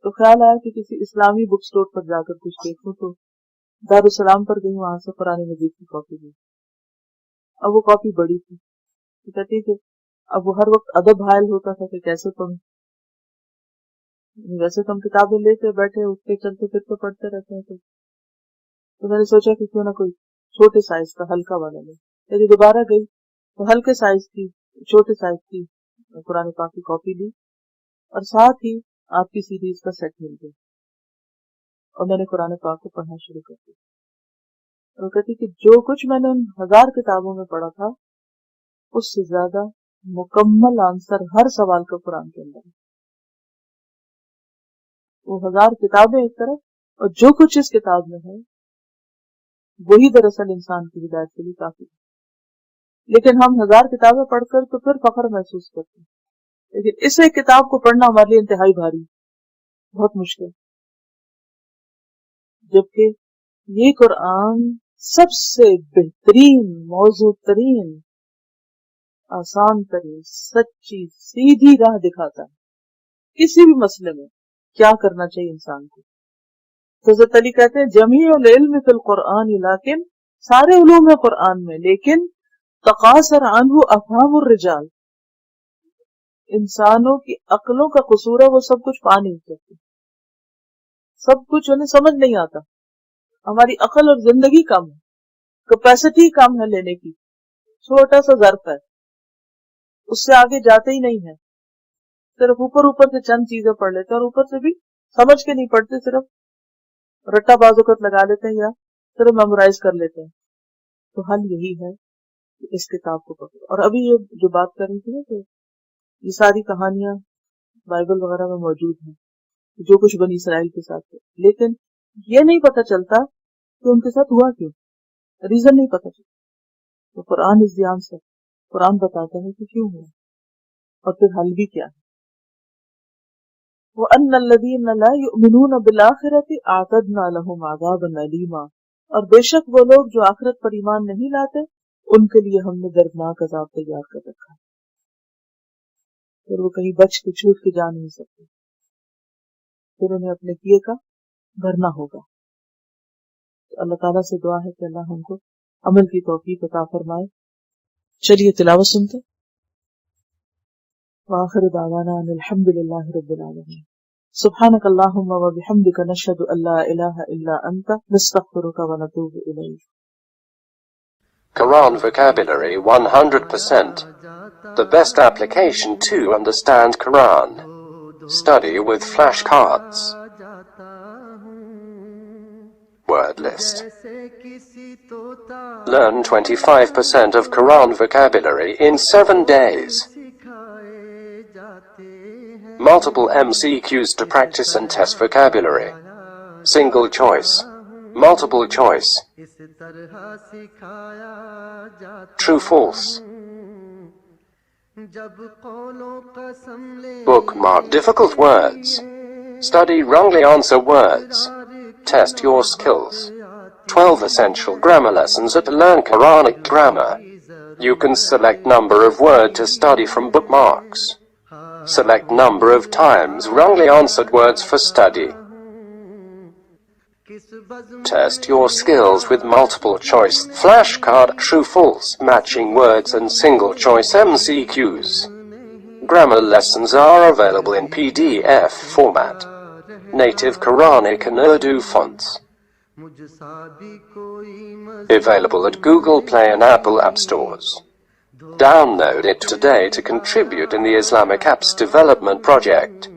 تو خیال آیا کہ کسی اسلامی بک سٹور پر جا کر کچھ دیکھوں. تو دارالسلام پر گئی، وہاں سے قرآن مجید کی کاپی لی. اب وہ کاپی بڑی تھی. وہ کہتی کہ اب وہ ہر وقت ادب حائل ہوتا تھا کہ کیسے پڑھوں. ویسے تو ہم کتابیں لیتے بیٹھے اٹھتے چلتے پھرتے پڑھتے رہتے ہیں. تو میں نے سوچا کہ کیوں نہ کوئی چھوٹے سائز کا ہلکا والا لے. یعنی دوبارہ گئی تو ہلکے سائز کی، چھوٹے سائز کی قرآن پاک کی کاپی لی، اور ساتھ ہی آپ کی سیریز کا سیٹ مل گیا، اور میں نے قرآن پاک کو پڑھنا شروع کر دیا. وہ کہتی کہ جو کچھ میں نے ان 1000 کتابوں میں پڑھا تھا اس سے زیادہ مکمل آنسر ہر سوال کا قرآن کے اندر ہے. وہ 1000 کتابیں ایک طرف، اور جو کچھ اس کتاب میں ہے وہی دراصل انسان کی ہدایت کے لیے کافی ہے. لیکن ہم 1000 کتابیں پڑھ کر تو پھر فخر محسوس کرتے ہیں، لیکن اس ایک کتاب کو پڑھنا ہمارے لیے انتہائی بھاری، بہت مشکل. جبکہ یہ قرآن سب سے بہترین، موضوع ترین، آسان ترین، سچی سیدھی راہ دکھاتا ہے کسی بھی مسئلے میں کیا کرنا چاہیے انسان کو. تو حضرت علی کہتے ہیں جمیع العلم فی القرآن لیکن سارے علوم ہیں قرآن میں، لیکن تقاصر عنہ افہام الرجال، انسانوں کی عقلوں کا قصور ہے، وہ سب کچھ پا نہیں سکتے، سب کچھ انہیں سمجھ نہیں آتا. ہماری عقل اور زندگی کم ہے، کیپیسٹی کم ہے لینے کی، چھوٹا سا ظرف ہے، اس سے آگے جاتے ہی نہیں ہے. صرف اوپر سے چند چیزیں پڑھ لیتے ہیں، اور اوپر سے بھی سمجھ کے نہیں پڑھتے، صرف رٹا بازوقت لگا لیتے ہیں یا صرف میمورائز کر لیتے ہیں. تو حل یہی ہے کہ اس کتاب کو پکڑو. اور ابھی یہ جو بات کر رہی تھی نا کہ یہ ساری کہانیاں بائبل وغیرہ میں موجود ہیں، جو کچھ بنی اسرائیل کے ساتھ ہے، لیکن یہ نہیں پتہ چلتا کہ ان کے ساتھ ہوا کیوں، ریزن نہیں پتہ چلتا. تو قرآن اس دھیان سے قرآن بتاتا ہے کہ کیوں ہوا اور پھر حل بھی کیا ہے. وَأَنَّ الَّذِينَ لَا يُؤْمِنُونَ بِالْآخِرَةِ أَعْتَدْنَا لَهُمْ عَذَابًا أَلِيمًا، اور بے شک وہ لوگ جو آخرت پر ایمان نہیں لاتے ان کے لیے ہم نے دردناک عذاب تیار کر رکھا ہے. پھر وہ کہیں بچ کے چھوٹ کے جا نہیں سکتے، پھر انہیں اپنے کیے کا بھرنا ہوگا. تو اللہ تعالیٰ سے دعا ہے کہ اللہ ہم کو عمل کی توفیق عطا فرمائے. چلیے تلاوت سنتے. وآخر دعوانا ان الحمد للہ رب العالمین. سبحانک اللہم وبحمدک نشہد ان لا الہ الا انت نستغفرک ونتوب الیک. Quran vocabulary 100%. The best application to understand Quran. Study with flashcards. Word list. Learn 25% of Quran vocabulary in 7 days. Multiple MCQs to practice and test vocabulary. Single choice. Multiple choice. True, false. Bookmark difficult words. Study wrongly answer words. Test your skills. 12 essential grammar lessons to learn Quranic grammar. You can select number of word to study from bookmarks. Select number of times wrongly answered words for study. Test your skills with multiple choice, flashcard, true-false, matching words and single choice MCQs. Grammar lessons are available in PDF format, native Quranic and Urdu fonts. Available at Google Play and Apple App Stores. Download it today to contribute in the Islamic Apps Development Project.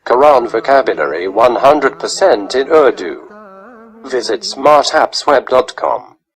Quran vocabulary 100% in Urdu. Visit smartappsweb.com.